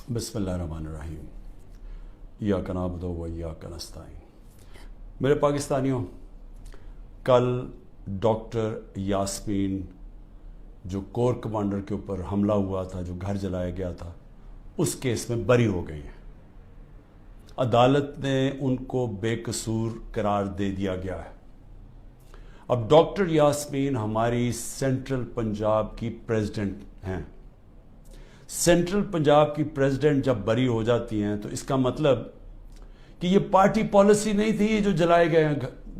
بسم اللہ الرحمن الرحیم ایاک نعبد و ایاک نستعین۔ میرے پاکستانیوں، کل ڈاکٹر یاسمین جو کور کمانڈر کے اوپر حملہ ہوا تھا، جو گھر جلایا گیا تھا، اس کیس میں بری ہو گئی ہیں۔ عدالت نے ان کو بے قصور قرار دے دیا گیا ہے۔ اب ڈاکٹر یاسمین ہماری سینٹرل پنجاب کی پریزیڈنٹ ہیں۔ سینٹرل پنجاب کی پریزیڈنٹ جب بری ہو جاتی ہیں تو اس کا مطلب کہ یہ پارٹی پالیسی نہیں تھی، جو جلائے گئے ہیں،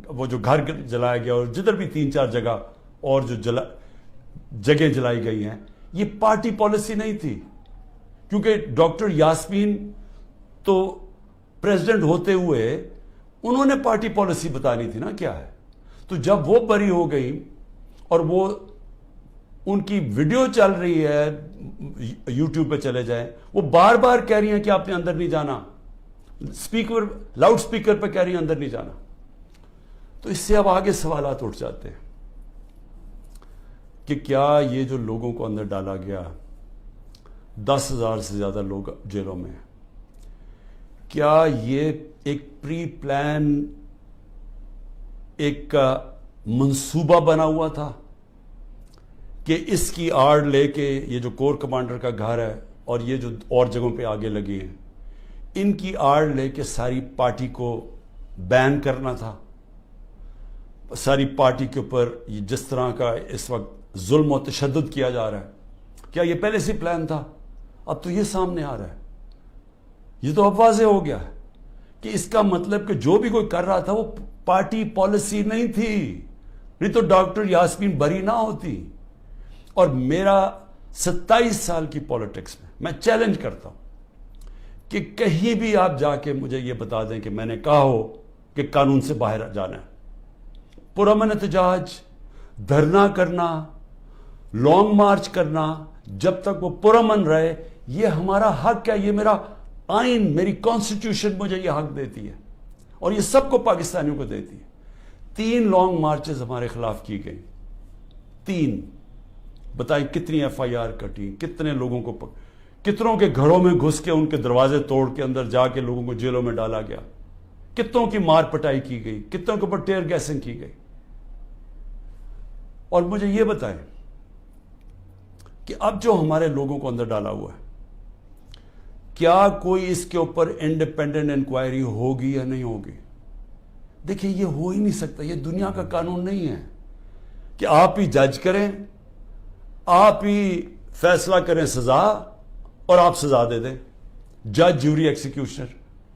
وہ جو گھر جلایا گیا اور جدھر بھی 3-4 جگہ اور جو جگہیں جلائی گئی ہیں، یہ پارٹی پالیسی نہیں تھی، کیونکہ ڈاکٹر یاسمین تو پریزیڈنٹ ہوتے ہوئے انہوں نے پارٹی پالیسی بتانی تھی نا کیا ہے۔ تو جب وہ بری ہو گئی اور وہ ان کی ویڈیو چل رہی ہے، یوٹیوب پہ چلے جائیں، وہ بار بار کہہ رہی ہیں کہ آپ نے اندر نہیں جانا، لاؤڈ سپیکر پہ کہہ رہی ہیں اندر نہیں جانا۔ تو اس سے اب آگے سوالات اٹھ جاتے ہیں کہ کیا یہ جو لوگوں کو اندر ڈالا گیا، 10,000 سے زیادہ لوگ جیلوں میں ہیں، کیا یہ ایک پری پلان ایک منصوبہ بنا ہوا تھا کہ اس کی آڑ لے کے یہ جو کور کمانڈر کا گھر ہے اور یہ جو اور جگہوں پہ آگے لگے ہیں، ان کی آڑ لے کے ساری پارٹی کو بین کرنا تھا؟ ساری پارٹی کے اوپر یہ جس طرح کا اس وقت ظلم و تشدد کیا جا رہا ہے، کیا یہ پہلے سے پلان تھا؟ اب تو یہ سامنے آ رہا ہے، یہ تو اب واضح ہو گیا ہے کہ اس کا مطلب کہ جو بھی کوئی کر رہا تھا وہ پارٹی پالیسی نہیں تھی، نہیں تو ڈاکٹر یاسمین بری نہ ہوتی۔ اور میرا 27 سال کی پولیٹکس میں چیلنج کرتا ہوں کہ کہیں بھی آپ جا کے مجھے یہ بتا دیں کہ میں نے کہا ہو کہ قانون سے باہر جانا ہے۔ پرامن احتجاج، دھرنا کرنا، لانگ مارچ کرنا، جب تک وہ پرامن رہے، یہ ہمارا حق ہے، یہ میرا آئین، میری کانسٹیٹیوشن مجھے یہ حق دیتی ہے اور یہ سب کو پاکستانیوں کو دیتی ہے۔ 3 لانگ مارچز ہمارے خلاف کی گئی، 3۔ بتائیں کتنی FIR کٹی، کتنے لوگوں کو کتنوں کے گھروں میں گھس کے ان کے دروازے توڑ کے اندر جا کے لوگوں کو جیلوں میں ڈالا گیا، کتنوں کی مار پٹائی کی گئی، کتنوں کے اوپر ٹیئر گیسنگ کی گئی۔ اور مجھے یہ بتائیں کہ اب جو ہمارے لوگوں کو اندر ڈالا ہوا ہے، کیا کوئی اس کے اوپر انڈیپینڈنٹ انکوائری ہوگی یا نہیں ہوگی؟ دیکھیں، یہ ہو ہی نہیں سکتا، یہ دنیا کا قانون نہیں ہے کہ آپ ہی جج کریں، آپ ہی فیصلہ کریں سزا اور آپ سزا دے دیں، جج، جیوری، ایکسیکیوشنر۔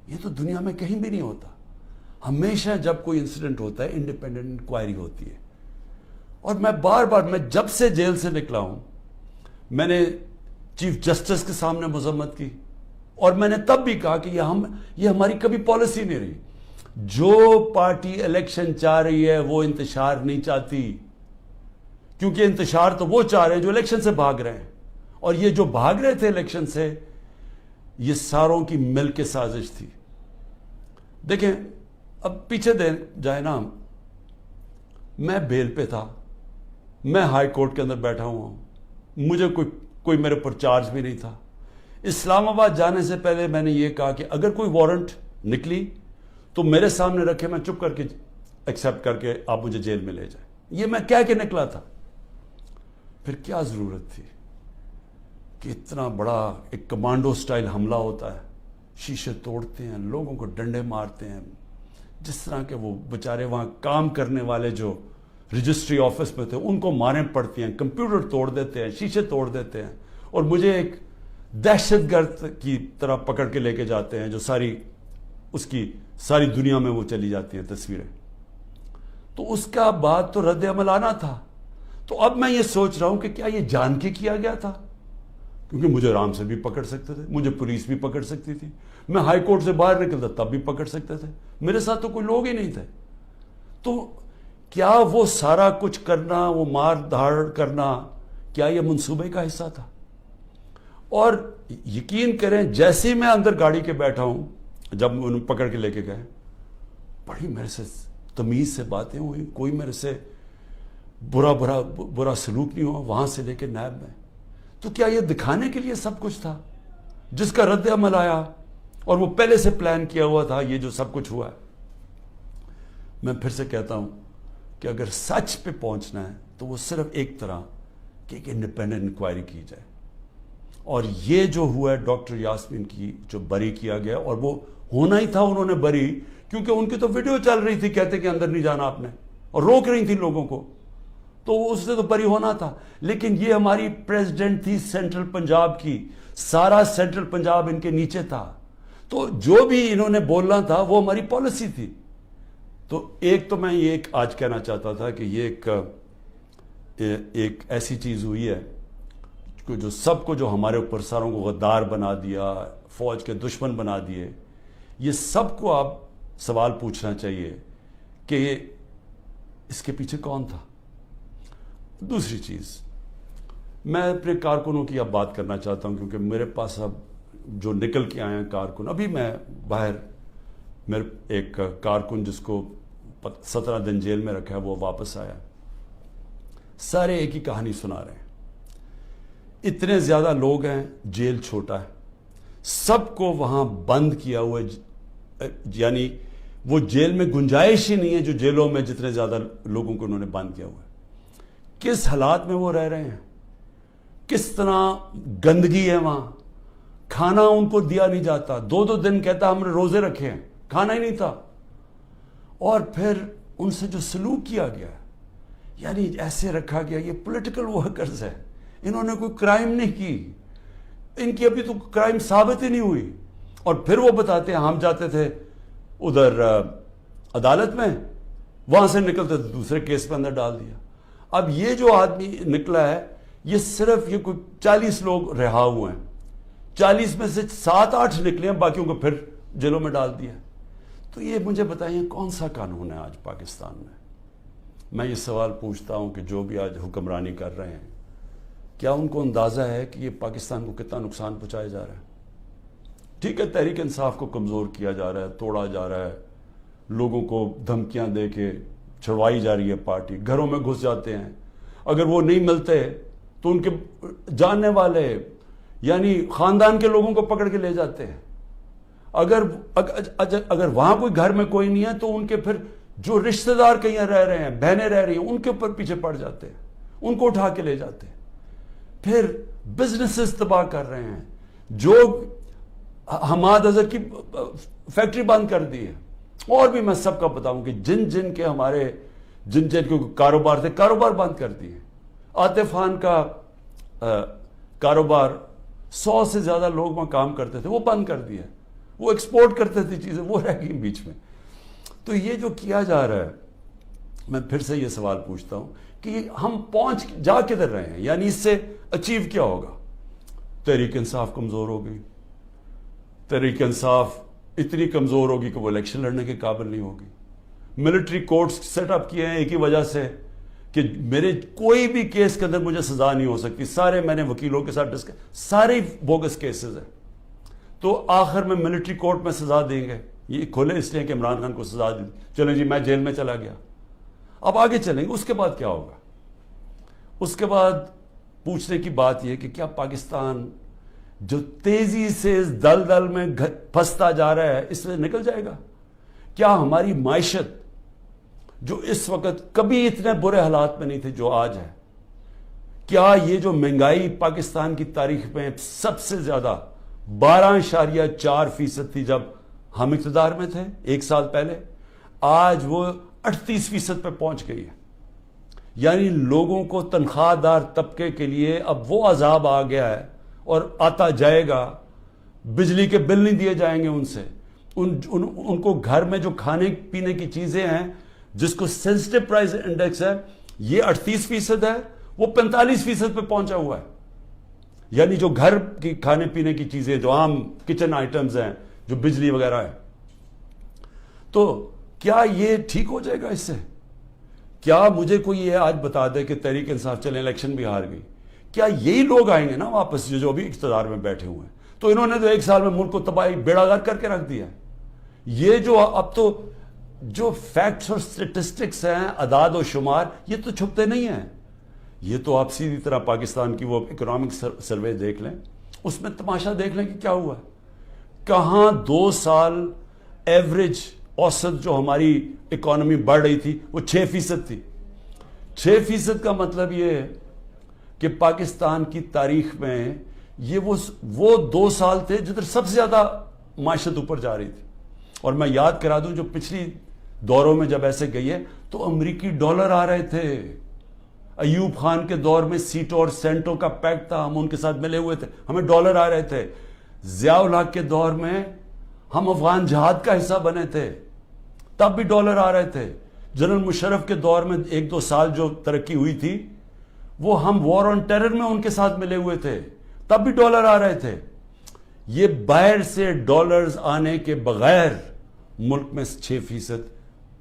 یہ تو دنیا میں کہیں بھی نہیں ہوتا۔ ہمیشہ جب کوئی انسیڈنٹ ہوتا ہے انڈیپینڈنٹ انکوائری ہوتی ہے۔ اور میں بار بار، میں جب سے جیل سے نکلا ہوں، میں نے چیف جسٹس کے سامنے مذمت کی اور میں نے تب بھی کہا کہ یہ ہماری کبھی پالیسی نہیں رہی۔ جو پارٹی الیکشن چاہ رہی ہے وہ انتشار نہیں چاہتی، کیونکہ انتشار تو وہ چاہ رہے ہیں جو الیکشن سے بھاگ رہے ہیں، اور یہ جو بھاگ رہے تھے الیکشن سے، یہ ساروں کی مل کے سازش تھی۔ دیکھیں، اب پیچھے جائے نا، میں بیل پہ تھا، میں ہائی کورٹ کے اندر بیٹھا ہوا ہوں، مجھے کوئی میرے پر چارج بھی نہیں تھا۔ اسلام آباد جانے سے پہلے میں نے یہ کہا کہ اگر کوئی وارنٹ نکلی تو میرے سامنے رکھے، میں چپ کر کے ایکسیپٹ کر کے آپ مجھے جیل میں لے جائیں۔ یہ میں کہہ کے نکلا تھا۔ پھر کیا ضرورت تھی کہ اتنا بڑا ایک کمانڈو سٹائل حملہ ہوتا ہے، شیشے توڑتے ہیں، لوگوں کو ڈنڈے مارتے ہیں، جس طرح کے وہ بیچارے وہاں کام کرنے والے جو رجسٹری آفس میں تھے ان کو ماریں پڑتی ہیں، کمپیوٹر توڑ دیتے ہیں، شیشے توڑ دیتے ہیں، اور مجھے ایک دہشت گرد کی طرح پکڑ کے لے کے جاتے ہیں، جو اس کی ساری دنیا میں وہ چلی جاتی ہیں تصویریں۔ تو اس کا بعد تو رد عمل آنا تھا۔ تو اب میں یہ سوچ رہا ہوں کہ کیا یہ جان کے کیا گیا تھا؟ کیونکہ مجھے آرام سے بھی پکڑ سکتے تھے، مجھے پولیس بھی پکڑ سکتی تھی، میں ہائی کورٹ سے باہر نکلتا تب بھی پکڑ سکتے تھے، میرے ساتھ تو کوئی لوگ ہی نہیں تھے۔ تو کیا وہ سارا کچھ کرنا، وہ مار دھاڑ کرنا، کیا یہ منصوبے کا حصہ تھا؟ اور یقین کریں، جیسے میں اندر گاڑی کے بیٹھا ہوں، جب انہوں پکڑ کے لے کے گئے، بڑی میرے سے تمیز سے باتیں ہوئی، کوئی میرے سے برا سلوک نہیں ہوا، وہاں سے لے کے نیب میں۔ تو کیا یہ دکھانے کے لیے سب کچھ تھا جس کا رد عمل آیا اور وہ پہلے سے پلان کیا ہوا تھا یہ جو سب کچھ ہوا ہے. میں پھر سے کہتا ہوں کہ اگر سچ پہ پہنچنا ہے تو وہ صرف ایک طرح کہ ایک انڈیپینڈنٹ انکوائری کی جائے. اور یہ جو ہوا ہے ڈاکٹر یاسمین کی جو بری کیا گیا، اور وہ ہونا ہی تھا انہوں نے بری، کیونکہ ان کی تو ویڈیو چل رہی تھی کہتے کہ اندر نہیں جانا آپ نے، اور روک رہی تھی لوگوں کو، تو اس سے تو بری ہونا تھا. لیکن یہ ہماری پریزیڈنٹ تھی سینٹرل پنجاب کی، سارا سینٹرل پنجاب ان کے نیچے تھا، تو جو بھی انہوں نے بولنا تھا وہ ہماری پالیسی تھی. تو ایک تو میں یہ آج کہنا چاہتا تھا کہ یہ ایک ایسی چیز ہوئی ہے جو سب کو، جو ہمارے اوپر ساروں کو غدار بنا دیا، فوج کے دشمن بنا دیے، یہ سب کو آپ سوال پوچھنا چاہیے کہ اس کے پیچھے کون تھا. دوسری چیز، میں اپنے کارکنوں کی اب بات کرنا چاہتا ہوں، کیونکہ میرے پاس اب جو نکل کے آئے ہیں کارکن، ابھی میں باہر، میرے ایک کارکن جس کو 17 دن جیل میں رکھا ہے وہ واپس آیا، سارے ایک ہی کہانی سنا رہے ہیں. اتنے زیادہ لوگ ہیں، جیل چھوٹا ہے، سب کو وہاں بند کیا ہوا ہے، یعنی وہ جیل میں گنجائش ہی نہیں ہے جو جیلوں میں جتنے زیادہ لوگوں کو انہوں نے بند کیا ہوا ہے. کس حالات میں وہ رہ رہے ہیں، کس طرح گندگی ہے وہاں، کھانا ان کو دیا نہیں جاتا، 2 دن کہتا ہم نے روزے رکھے ہیں، کھانا ہی نہیں تھا. اور پھر ان سے جو سلوک کیا گیا، یعنی ایسے رکھا گیا، یہ پولیٹیکل ورکرز ہے، انہوں نے کوئی کرائم نہیں کی، ان کی ابھی تو کرائم ثابت ہی نہیں ہوئی، اور پھر وہ بتاتے ہیں ہم جاتے تھے ادھر عدالت میں، وہاں سے نکلتے تھے دوسرے کیس پہ اندر ڈال دیا. اب یہ جو آدمی نکلا ہے، یہ صرف یہ کوئی 40 لوگ رہا ہوئے ہیں، 40 میں سے 7-8 نکلے ہیں، باقیوں کو پھر جیلوں میں ڈال دیا. تو یہ مجھے بتائیے کون سا قانون ہے آج پاکستان میں؟ میں یہ سوال پوچھتا ہوں کہ جو بھی آج حکمرانی کر رہے ہیں، کیا ان کو اندازہ ہے کہ یہ پاکستان کو کتنا نقصان پہنچایا جا رہا ہے؟ ٹھیک ہے، تحریک انصاف کو کمزور کیا جا رہا ہے، توڑا جا رہا ہے، لوگوں کو دھمکیاں دے کے چھڑوائی جا رہی ہے پارٹی، گھروں میں گھس جاتے ہیں، اگر وہ نہیں ملتے تو ان کے جاننے والے یعنی خاندان کے لوگوں کو پکڑ کے لے جاتے ہیں. اگر وہاں کوئی گھر میں کوئی نہیں ہے تو ان کے پھر جو رشتہ دار کہیں رہ رہے ہیں، بہنیں رہ رہی ہیں، ان کے اوپر پیچھے پڑ جاتے ہیں، ان کو اٹھا کے لے جاتے ہیں. پھر بزنسز تباہ کر رہے ہیں، جو حماد اظہر کی فیکٹری بند کر دی ہے. اور بھی میں سب کا بتاؤں کہ جن کے ہمارے جن کے کاروبار تھے، کاروبار بند کر دیے. عاطف خان کا کاروبار، 100 سے زیادہ لوگ وہاں کام کرتے تھے، وہ بند کر دیا. وہ ایکسپورٹ کرتے تھے چیزیں، وہ رہ گئی بیچ میں. تو یہ جو کیا جا رہا ہے، میں پھر سے یہ سوال پوچھتا ہوں کہ ہم جا کدھر رہے ہیں؟ یعنی اس سے اچیو کیا ہوگا؟ تحریک انصاف کمزور ہو گئی، تحریک انصاف اتنی کمزور ہوگی کہ وہ الیکشن لڑنے کے قابل نہیں ہوگی. ملٹری کورٹس سیٹ اپ کیے ہیں ایک ہی وجہ سے کہ میرے کوئی بھی کیس کے اندر مجھے سزا نہیں ہو سکتی. سارے میں نے وکیلوں کے ساتھ سارے بوگس کیسز ہیں. تو آخر میں ملٹری کورٹ میں سزا دیں گے. یہ کھولے اس لیے کہ عمران خان کو سزا دی، چلیں جی میں جیل میں چلا گیا. اب آگے چلیں گے، اس کے بعد کیا ہوگا؟ اس کے بعد پوچھنے کی بات یہ کہ کیا پاکستان جو تیزی سے اس دلدل میں پھنستا جا رہا ہے، اس سے نکل جائے گا؟ کیا ہماری معیشت جو اس وقت کبھی اتنے برے حالات میں نہیں تھے جو آج ہے، کیا یہ جو مہنگائی پاکستان کی تاریخ میں سب سے زیادہ 12.4% تھی جب ہم اقتدار میں تھے 1 سال پہلے، آج وہ 38% پہ پہنچ گئی ہے. یعنی لوگوں کو تنخواہ دار طبقے کے لیے اب وہ عذاب آ گیا ہے اور آتا جائے گا. بجلی کے بل نہیں دیے جائیں گے ان سے، ان کو گھر میں جو کھانے پینے کی چیزیں ہیں جس کو سینسٹیو پرائز انڈیکس ہے، یہ 38% ہے، وہ 45% پہ پہنچا ہوا ہے. یعنی جو گھر کی کھانے پینے کی چیزیں، جو عام کچن آئٹمز ہیں، جو بجلی وغیرہ ہے. تو کیا یہ ٹھیک ہو جائے گا اس سے؟ کیا مجھے کوئی یہ آج بتا دے کہ تحریک انصاف چلیں الیکشن بھی ہار گئی، کیا یہی لوگ آئیں گے نا واپس جو ابھی اقتدار میں بیٹھے ہوئے ہیں؟ تو انہوں نے تو 1 سال میں ملک کو تباہی بیڑا غرق کر کے رکھ دیا. یہ جو اب تو جو فیکٹس اور سٹیٹسٹکس ہیں، اعداد و شمار، یہ تو چھپتے نہیں ہیں. یہ تو آپ سیدھی طرح پاکستان کی وہ اکنامک سروے دیکھ لیں، اس میں تماشا دیکھ لیں کہ کیا ہوا ہے. کہاں 2 سال ایوریج اوسط جو ہماری اکانومی بڑھ رہی تھی وہ 6% تھی. 6% کا مطلب یہ ہے کہ پاکستان کی تاریخ میں یہ وہ 2 سال تھے جدھر سب سے زیادہ معیشت اوپر جا رہی تھی. اور میں یاد کرا دوں جو پچھلی دوروں میں جب ایسے گئی ہے تو امریکی ڈالر آ رہے تھے. ایوب خان کے دور میں سیٹو اور سینٹو کا پیکٹ تھا, ہم ان کے ساتھ ملے ہوئے تھے, ہمیں ڈالر آ رہے تھے. ضیاء الحق کے دور میں ہم افغان جہاد کا حصہ بنے تھے, تب بھی ڈالر آ رہے تھے. جنرل مشرف کے دور میں 1-2 سال جو ترقی ہوئی تھی وہ ہم وار آن ٹیرر میں ان کے ساتھ ملے ہوئے تھے, تب بھی ڈالر آ رہے تھے. یہ باہر سے ڈالرز آنے کے بغیر ملک میں 6%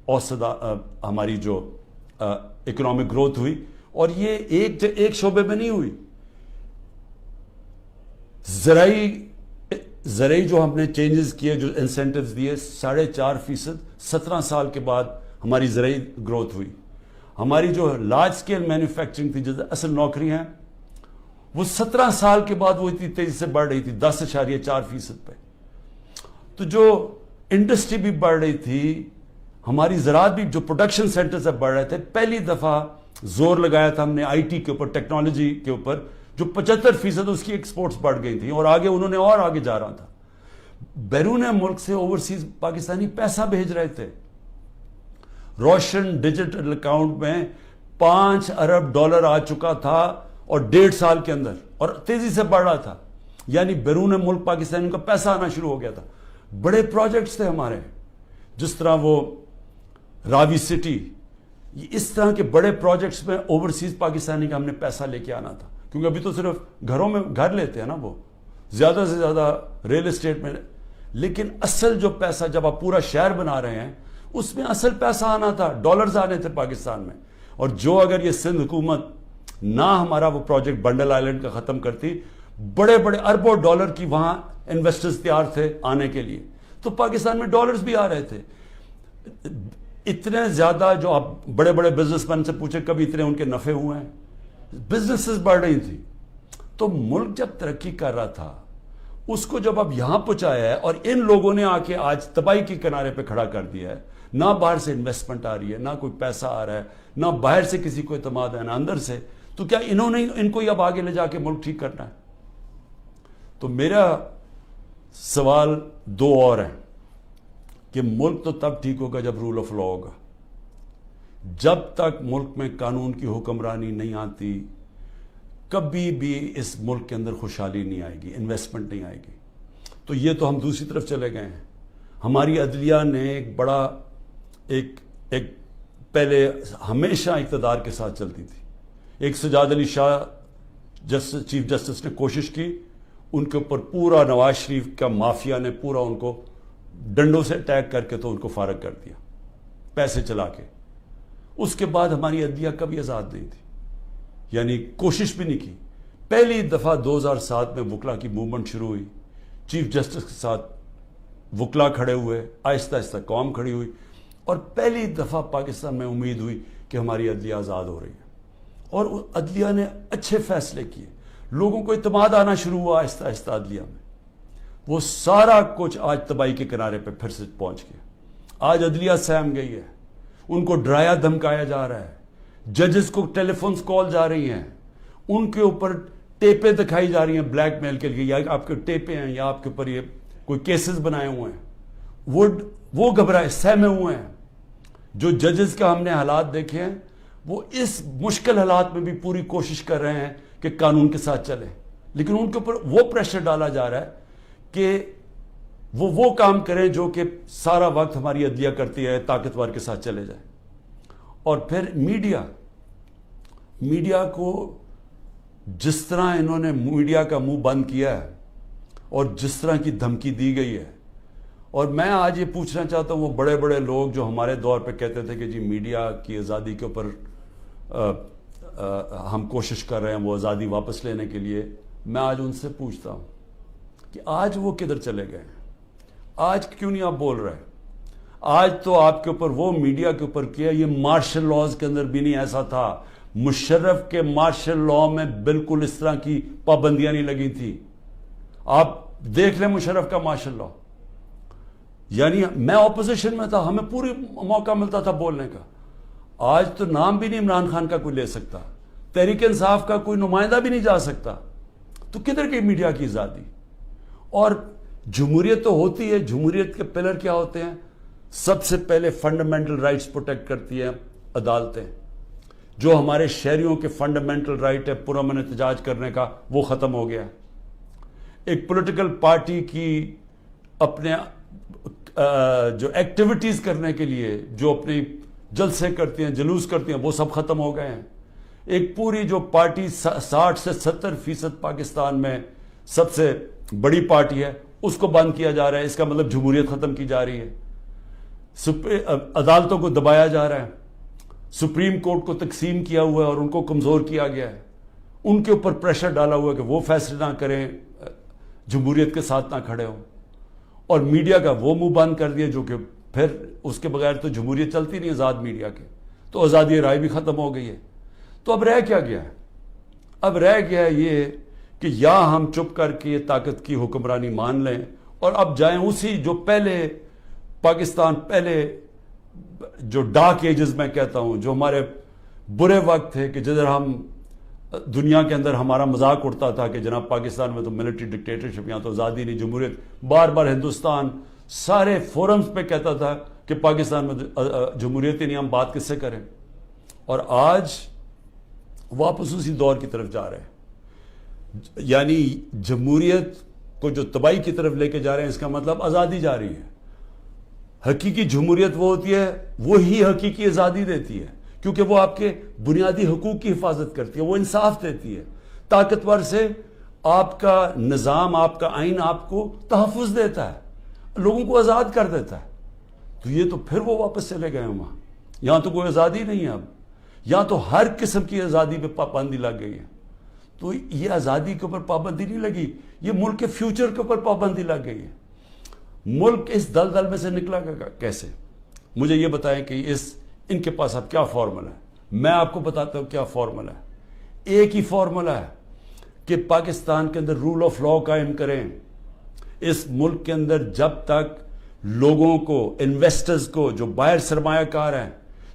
اوسط ہماری جو اکنامک گروتھ ہوئی, اور یہ ایک شعبے میں نہیں ہوئی. زرعی جو ہم نے چینجز کیے, جو انسینٹیوز دیے, 4.5%, 17 سال کے بعد ہماری زرعی گروتھ ہوئی. ہماری جو لارج سکیل مینوفیکچرنگ تھی, جو اصل نوکری ہیں, وہ 17 سال کے بعد وہ اتنی تیزی سے بڑھ رہی تھی 10.4% پہ. تو جو انڈسٹری بھی بڑھ رہی تھی, ہماری زراعت بھی, جو پروڈکشن سینٹر سے بڑھ رہے تھے, پہلی دفعہ زور لگایا تھا ہم نے آئی ٹی کے اوپر, ٹیکنالوجی کے اوپر, جو 75% اس کی ایکسپورٹس بڑھ گئی تھیں, اور آگے انہوں نے اور آگے جا رہا تھا. بیرون ملک سے اوورسیز پاکستانی پیسہ بھیج رہے تھے. روشن ڈیجیٹل اکاؤنٹ میں $5 ارب آ چکا تھا, اور 1.5 سال کے اندر, اور تیزی سے بڑھ رہا تھا. یعنی بیرون ملک پاکستانی کا پیسہ آنا شروع ہو گیا تھا. بڑے پروجیکٹس تھے ہمارے, جس طرح وہ راوی سٹی, اس طرح کے بڑے پروجیکٹس میں اوورسیز پاکستانی کا ہم نے پیسہ لے کے آنا تھا. کیونکہ ابھی تو صرف گھروں میں گھر لیتے ہیں نا, وہ زیادہ سے زیادہ ریل اسٹیٹ میں, لیکن اصل جو پیسہ جب آپ پورا شہر بنا رہے ہیں اس میں اصل پیسہ آنا تھا, ڈالرز آنے تھے پاکستان میں. اور جو اگر یہ سندھ حکومت نہ ہمارا وہ پروجیکٹ بنڈل آئلینڈ کا ختم کرتی, بڑے بڑے اربوں ڈالر کی وہاں انویسٹرز تیار تھے آنے کے لیے, تو پاکستان میں ڈالرز بھی آ رہے تھے. اتنے زیادہ, جو آپ بڑے بڑے بزنس مین سے پوچھیں کبھی اتنے ان کے نفع ہوئے ہیں, بزنسز بڑھ رہی تھی. تو ملک جب ترقی کر رہا تھا, اس کو جب اب یہاں پہنچایا ہے, اور ان لوگوں نے آ کے آج تباہی کے کنارے پہ کھڑا کر دیا ہے. نہ باہر سے انویسٹمنٹ آ رہی ہے, نہ کوئی پیسہ آ رہا ہے, نہ باہر سے کسی کو اعتماد ہے, نہ اندر سے. تو کیا انہوں نے ان کو اب آگے لے جا کے ملک ٹھیک کرنا ہے؟ تو میرا سوال 2 اور ہیں کہ ملک تو تب ٹھیک ہوگا جب رول آف لا ہوگا. جب تک ملک میں قانون کی حکمرانی نہیں آتی, کبھی بھی اس ملک کے اندر خوشحالی نہیں آئے گی, انویسٹمنٹ نہیں آئے گی. تو یہ تو ہم دوسری طرف چلے گئے ہیں. ہماری عدلیہ نے ایک بڑا ایک پہلے ہمیشہ اقتدار کے ساتھ چلتی تھی. ایک سجاد علی شاہ چیف جسٹس نے کوشش کی, ان کے اوپر پورا نواز شریف کا مافیا نے پورا ان کو ڈنڈوں سے اٹیک کر کے تو ان کو فارغ کر دیا, پیسے چلا کے. اس کے بعد ہماری عدلیہ کبھی آزاد نہیں تھی, یعنی کوشش بھی نہیں کی. پہلی دفعہ 2007 میں وکلا کی موومنٹ شروع ہوئی, چیف جسٹس کے ساتھ وکلا کھڑے ہوئے, آہستہ آہستہ قوم کھڑی ہوئی, اور پہلی دفعہ پاکستان میں امید ہوئی کہ ہماری عدلیہ آزاد ہو رہی ہے. اور عدلیہ نے اچھے فیصلے کیے, لوگوں کو اعتماد آنا شروع ہوا آہستہ آہستہ عدلیہ میں. وہ سارا کچھ آج تباہی کے کنارے پہ پھر سے پہنچ گیا. آج عدلیہ سہم گئی ہے, ان کو ڈرایا دھمکایا جا رہا ہے, ججز کو ٹیلی فونز کال جا رہی ہیں, ان کے اوپر ٹیپیں دکھائی جا رہی ہیں بلیک میل کے لیے, یا آپ کے ٹیپیں ہیں, یا آپ کے اوپر یہ کوئی کیسز بنائے ہوئے ہیں. وہ گھبرائے, سہمے ہوئے ہیں. جو ججز کا ہم نے حالات دیکھے ہیں, وہ اس مشکل حالات میں بھی پوری کوشش کر رہے ہیں کہ قانون کے ساتھ چلیں, لیکن ان کے اوپر وہ پریشر ڈالا جا رہا ہے کہ وہ کام کریں جو کہ سارا وقت ہماری عدلیہ کرتی ہے, طاقتور کے ساتھ چلے جائیں. اور پھر میڈیا کو جس طرح انہوں نے میڈیا کا منہ بند کیا ہے, اور جس طرح کی دھمکی دی گئی ہے. اور میں آج یہ پوچھنا چاہتا ہوں, وہ بڑے بڑے لوگ جو ہمارے دور پہ کہتے تھے کہ جی میڈیا کی آزادی کے اوپر ہم کوشش کر رہے ہیں وہ آزادی واپس لینے کے لیے, میں آج ان سے پوچھتا ہوں کہ آج وہ کدھر چلے گئے ہیں؟ آج کیوں نہیں آپ بول رہے؟ آج تو آپ کے اوپر وہ میڈیا کے اوپر کیا, یہ مارشل لاز کے اندر بھی نہیں ایسا تھا. مشرف کے مارشل لا میں بالکل اس طرح کی پابندیاں نہیں لگی تھی. آپ دیکھ لیں مشرف کا ماشاء اللہ، یعنی میں اپوزیشن میں تھا، ہمیں پوری موقع ملتا تھا بولنے کا. آج تو نام بھی نہیں عمران خان کا کوئی لے سکتا، تحریک انصاف کا کوئی نمائندہ بھی نہیں جا سکتا. تو کدھر کی میڈیا کی آزادی؟ اور جمہوریت تو ہوتی ہے، جمہوریت کے پلر کیا ہوتے ہیں؟ سب سے پہلے فنڈامنٹل رائٹس پروٹیکٹ کرتی ہیں عدالتیں. جو ہمارے شہریوں کے فنڈامنٹل رائٹ ہے پرامن احتجاج کرنے کا، وہ ختم ہو گیا. ایک پولیٹیکل پارٹی کی اپنے جو ایکٹیویٹیز کرنے کے لیے جو اپنی جلسے کرتی ہیں، جلوس کرتی ہیں، وہ سب ختم ہو گئے ہیں. ایک پوری جو پارٹی 60 سے 70% پاکستان میں سب سے بڑی پارٹی ہے، اس کو بند کیا جا رہا ہے. اس کا مطلب جمہوریت ختم کی جا رہی ہے. عدالتوں کو دبایا جا رہا ہے، سپریم کورٹ کو تقسیم کیا ہوا ہے اور ان کو کمزور کیا گیا ہے. ان کے اوپر پریشر ڈالا ہوا ہے کہ وہ فیصلے نہ کریں، جمہوریت کے ساتھ نہ کھڑے ہوں. اور میڈیا کا وہ منہ بند کر دیا، جو کہ پھر اس کے بغیر تو جمہوریت چلتی نہیں آزاد میڈیا کے. تو آزادی رائے بھی ختم ہو گئی ہے. تو اب رہ کیا گیا ہے؟ اب رہ گیا ہے یہ کہ یا ہم چپ کر کے یہ طاقت کی حکمرانی مان لیں اور اب جائیں اسی جو پہلے پاکستان، پہلے جو ڈارک ایجز میں کہتا ہوں، جو ہمارے برے وقت تھے، کہ جدھر ہم دنیا کے اندر ہمارا مذاق اڑتا تھا کہ جناب پاکستان میں تو ملٹری ڈکٹیٹرشپ، یہاں تو آزادی نہیں، جمہوریت. بار بار ہندوستان سارے فورمز پہ کہتا تھا کہ پاکستان میں جمہوریت ہی نہیں، ہم بات کس سے کریں. اور آج واپس اسی دور کی طرف جا رہے ہیں. یعنی جمہوریت کو جو تباہی کی طرف لے کے جا رہے ہیں، اس کا مطلب آزادی جا رہی ہے. حقیقی جمہوریت وہ ہوتی ہے، وہی حقیقی آزادی دیتی ہے، کیونکہ وہ آپ کے بنیادی حقوق کی حفاظت کرتی ہے، وہ انصاف دیتی ہے. طاقتور سے آپ کا نظام، آپ کا آئین آپ کو تحفظ دیتا ہے، لوگوں کو آزاد کر دیتا ہے. تو یہ تو پھر وہ واپس چلے گئے وہاں. یہاں تو کوئی آزادی نہیں ہے اب. یہاں تو ہر قسم کی آزادی پہ پابندی لگ گئی ہے. تو یہ آزادی کے اوپر پابندی نہیں لگی، یہ ملک کے فیوچر کے اوپر پابندی لگ گئی ہے. ملک اس دلدل میں سے نکلا گا کیسے؟ مجھے یہ بتائیں کہ ان کے پاس اب کیا فارمولا ہے؟ میں آپ کو بتاتا ہوں کیا فارمولا ہے. ایک ہی فارمولا ہے کہ پاکستان کے اندر رول آف لا قائم کریں. اس ملک کے اندر جب تک لوگوں کو، انویسٹرز کو، جو باہر سرمایہ کار ہیں،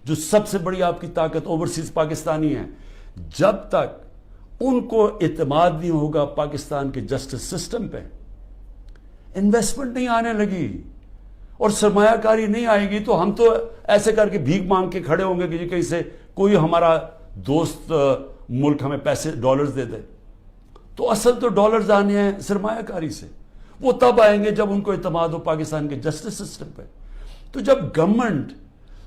جو سب سے بڑی آپ کی طاقت اوورسیز پاکستانی ہیں، جب تک ان کو اعتماد نہیں ہوگا پاکستان کے جسٹس سسٹم پہ، انویسٹمنٹ نہیں آنے لگی اور سرمایہ کاری نہیں آئے گی، تو ہم تو ایسے کر کے بھیک مانگ کے کھڑے ہوں گے کہ کہیں سے کوئی ہمارا دوست ملک ہمیں پیسے ڈالرز دے دے. تو اصل تو ڈالرز آنے ہیں سرمایہ کاری سے. وہ تب آئیں گے جب ان کو اعتماد ہو پاکستان کے جسٹس سسٹم پہ. تو جب گورنمنٹ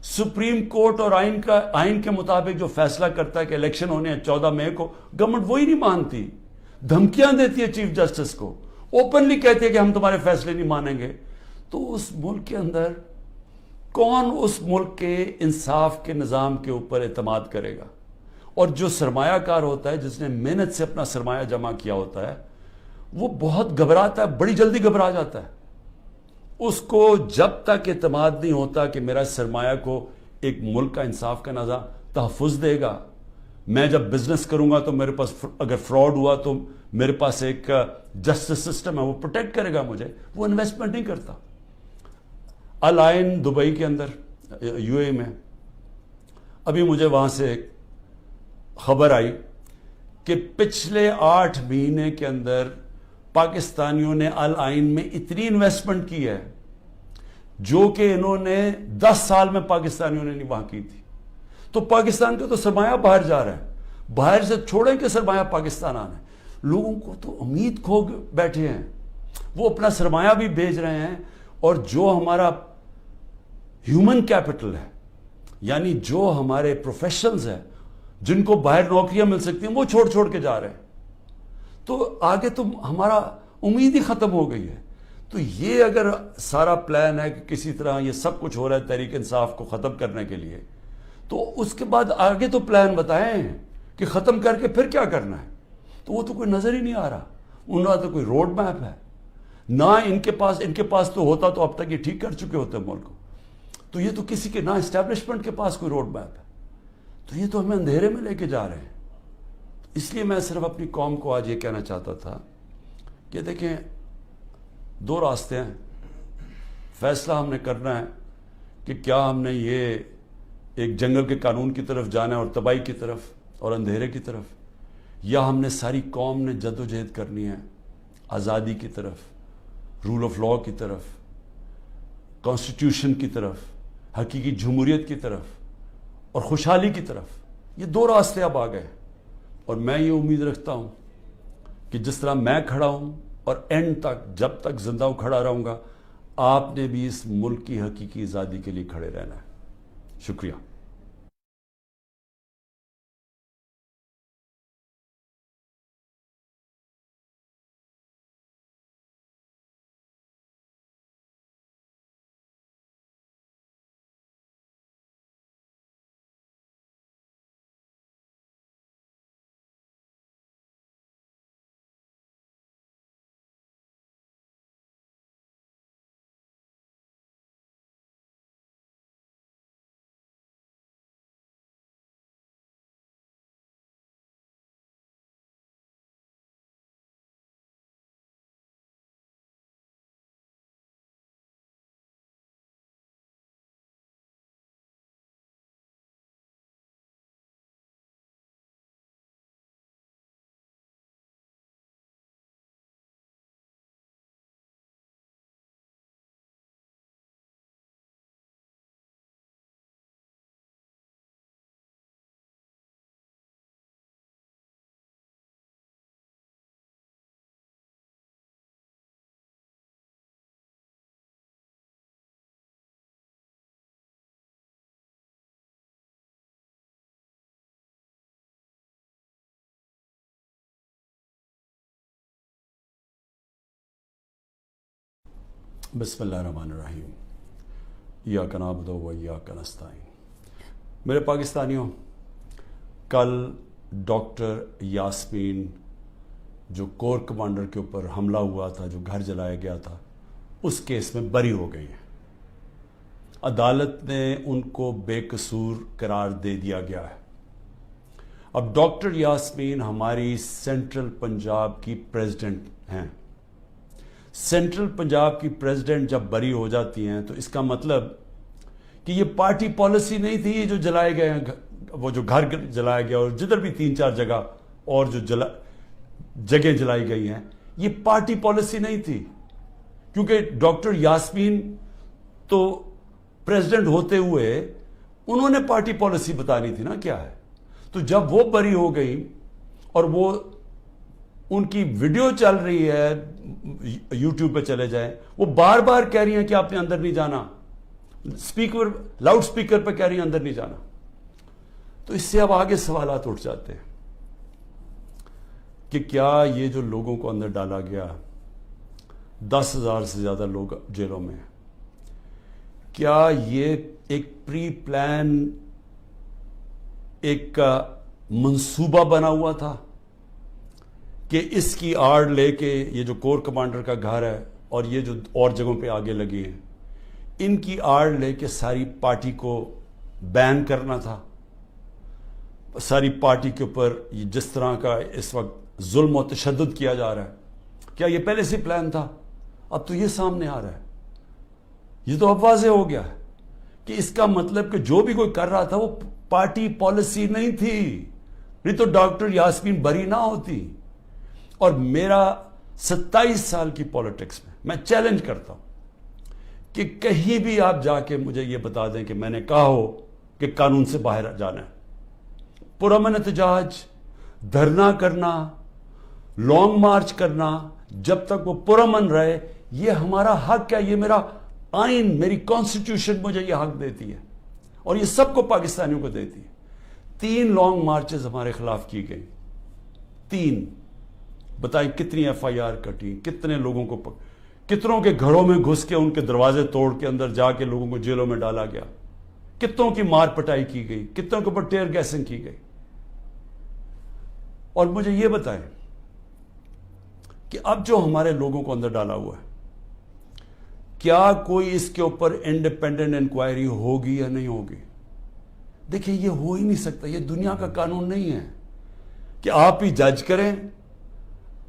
سپریم کورٹ اور آئین کے مطابق جو فیصلہ کرتا ہے کہ الیکشن ہونے ہیں 14 مئی کو، گورنمنٹ وہی نہیں مانتی، دھمکیاں دیتی ہے چیف جسٹس کو، اوپنلی کہتی ہے کہ ہم تمہارے فیصلے نہیں مانیں گے. تو اس ملک کے اندر کون اس ملک کے انصاف کے نظام کے اوپر اعتماد کرے گا؟ اور جو سرمایہ کار ہوتا ہے، جس نے محنت سے اپنا سرمایہ جمع کیا ہوتا ہے، وہ بہت گھبراتا ہے، بڑی جلدی گھبرا جاتا ہے. اس کو جب تک اعتماد نہیں ہوتا کہ میرا سرمایہ کو ایک ملک کا انصاف کا نظام تحفظ دے گا، میں جب بزنس کروں گا تو میرے پاس اگر فراڈ ہوا تو میرے پاس ایک جسٹس سسٹم ہے، وہ پروٹیکٹ کرے گا مجھے، وہ انویسٹمنٹ نہیں کرتا. الائن دبئی کے اندر، یو اے میں، ابھی مجھے وہاں سے ایک خبر آئی کہ پچھلے 8 مہینے کے اندر پاکستانیوں نے الائن میں اتنی انویسٹمنٹ کی ہے جو کہ انہوں نے 10 سال میں پاکستانیوں نے نہیں وہاں کی تھی. تو پاکستان کا تو سرمایہ باہر جا رہا ہے، باہر سے چھوڑیں کہ سرمایہ پاکستان آنا ہے. لوگوں کو تو امید کھو بیٹھے ہیں، وہ اپنا سرمایہ بھی بھیج رہے ہیں. اور جو ہمارا ہیومن کیپٹل ہے، یعنی جو ہمارے پروفیشنلز ہیں جن کو باہر نوکریاں مل سکتی ہیں، وہ چھوڑ چھوڑ کے جا رہے ہیں. تو آگے تو ہمارا امید ہی ختم ہو گئی ہے. تو یہ اگر سارا پلان ہے کہ کسی طرح یہ سب کچھ ہو رہا ہے تحریک انصاف کو ختم کرنے کے لیے، تو اس کے بعد آگے تو پلان بتائیں کہ ختم کر کے پھر کیا کرنا ہے. تو وہ تو کوئی نظر ہی نہیں آ رہا. ان کا تو کوئی روڈ میپ ہے نہ ان کے پاس تو ہوتا تو اب تک یہ ٹھیک کر چکے ہوتے ملک کو. تو یہ تو کسی کے نہ اسٹیبلشمنٹ کے پاس کوئی روڈ میپ ہے. تو یہ تو ہمیں اندھیرے میں لے کے جا رہے ہیں. اس لیے میں صرف اپنی قوم کو آج یہ کہنا چاہتا تھا کہ دیکھیں، دو راستے ہیں. فیصلہ ہم نے کرنا ہے کہ کیا ہم نے یہ ایک جنگل کے قانون کی طرف جانا ہے اور تباہی کی طرف اور اندھیرے کی طرف, یا ہم نے ساری قوم نے جد و جہد کرنی ہے آزادی کی طرف, رول آف لا کی طرف, کانسٹیٹیوشن کی طرف, حقیقی جمہوریت کی طرف اور خوشحالی کی طرف. یہ دو راستے اب آ گئے, اور میں یہ امید رکھتا ہوں کہ جس طرح میں کھڑا ہوں اور اینڈ تک جب تک زندہ ہوں کھڑا رہوں گا, آپ نے بھی اس ملک کی حقیقی آزادی کے لیے کھڑے رہنا ہے. شکریہ. بسم اللہ الرحمن الرحیم. ایاک نعبد و ایاک نستعین. میرے پاکستانیوں, کل ڈاکٹر یاسمین جو کور کمانڈر کے اوپر حملہ ہوا تھا, جو گھر جلایا گیا تھا, اس کیس میں بری ہو گئی ہیں. عدالت نے ان کو بے قصور قرار دے دیا گیا ہے. اب ڈاکٹر یاسمین ہماری سینٹرل پنجاب کی پریزیڈنٹ ہیں. سینٹرل پنجاب کی پریزیڈنٹ جب بری ہو جاتی ہیں تو اس کا مطلب کہ یہ پارٹی پالیسی نہیں تھی. یہ جو جلائے گئے ہیں, وہ جو گھر جلایا گیا اور جدھر بھی 3-4 جگہ اور جو جگہ جلائی گئی ہیں, یہ پارٹی پالیسی نہیں تھی. کیونکہ ڈاکٹر یاسمین تو پریزیڈنٹ ہوتے ہوئے انہوں نے پارٹی پالیسی بتانی تھی نا کیا ہے. تو جب وہ بری ہو گئی اور وہ ان کی ویڈیو چل رہی ہے, یوٹیوب پہ چلے جائیں, وہ بار بار کہہ رہی ہیں کہ آپ نے اندر نہیں جانا, لاؤڈ سپیکر پہ کہہ رہی ہیں اندر نہیں جانا. تو اس سے اب آگے سوالات اٹھ جاتے ہیں کہ کیا یہ جو لوگوں کو اندر ڈالا گیا, 10,000 سے زیادہ لوگ جیلوں میں, کیا یہ ایک پری پلان ایک منصوبہ بنا ہوا تھا کہ اس کی آڑ لے کے یہ جو کور کمانڈر کا گھر ہے اور یہ جو اور جگہوں پہ آگے لگی ہیں, ان کی آڑ لے کے ساری پارٹی کو بین کرنا تھا؟ ساری پارٹی کے اوپر جس طرح کا اس وقت ظلم و تشدد کیا جا رہا ہے, کیا یہ پہلے سے پلان تھا؟ اب تو یہ سامنے آ رہا ہے, یہ تو اب واضح ہو گیا ہے کہ اس کا مطلب کہ جو بھی کوئی کر رہا تھا وہ پارٹی پالیسی نہیں تھی, نہیں تو ڈاکٹر یاسمین بری نہ ہوتی. اور میرا 27 سال کی پالیٹکس میں چیلنج کرتا ہوں کہ کہیں بھی آپ جا کے مجھے یہ بتا دیں کہ میں نے کہا ہو کہ قانون سے باہر جانا ہے. پرامن احتجاج, دھرنا کرنا, لانگ مارچ کرنا, جب تک وہ پرامن رہے, یہ ہمارا حق ہے. یہ میرا آئین, میری کانسٹیٹیوشن مجھے یہ حق دیتی ہے اور یہ سب کو پاکستانیوں کو دیتی ہے. 3 لانگ مارچز ہمارے خلاف کی گئی, 3. بتائیں کتنی ایف آئی آر کٹی, کتنے لوگوں کو کتنوں کے گھروں میں گھس کے ان کے دروازے توڑ کے اندر جا کے لوگوں کو جیلوں میں ڈالا گیا, کتنوں کی مار پٹائی کی گئی, کتنوں کے اوپر ٹیئر گیسنگ کی گئی. اور مجھے یہ بتائیں کہ اب جو ہمارے لوگوں کو اندر ڈالا ہوا ہے, کیا کوئی اس کے اوپر انڈیپینڈنٹ انکوائری ہوگی یا نہیں ہوگی؟ دیکھیں, یہ ہو ہی نہیں سکتا. یہ دنیا کا قانون نہیں ہے کہ آپ ہی جج کریں,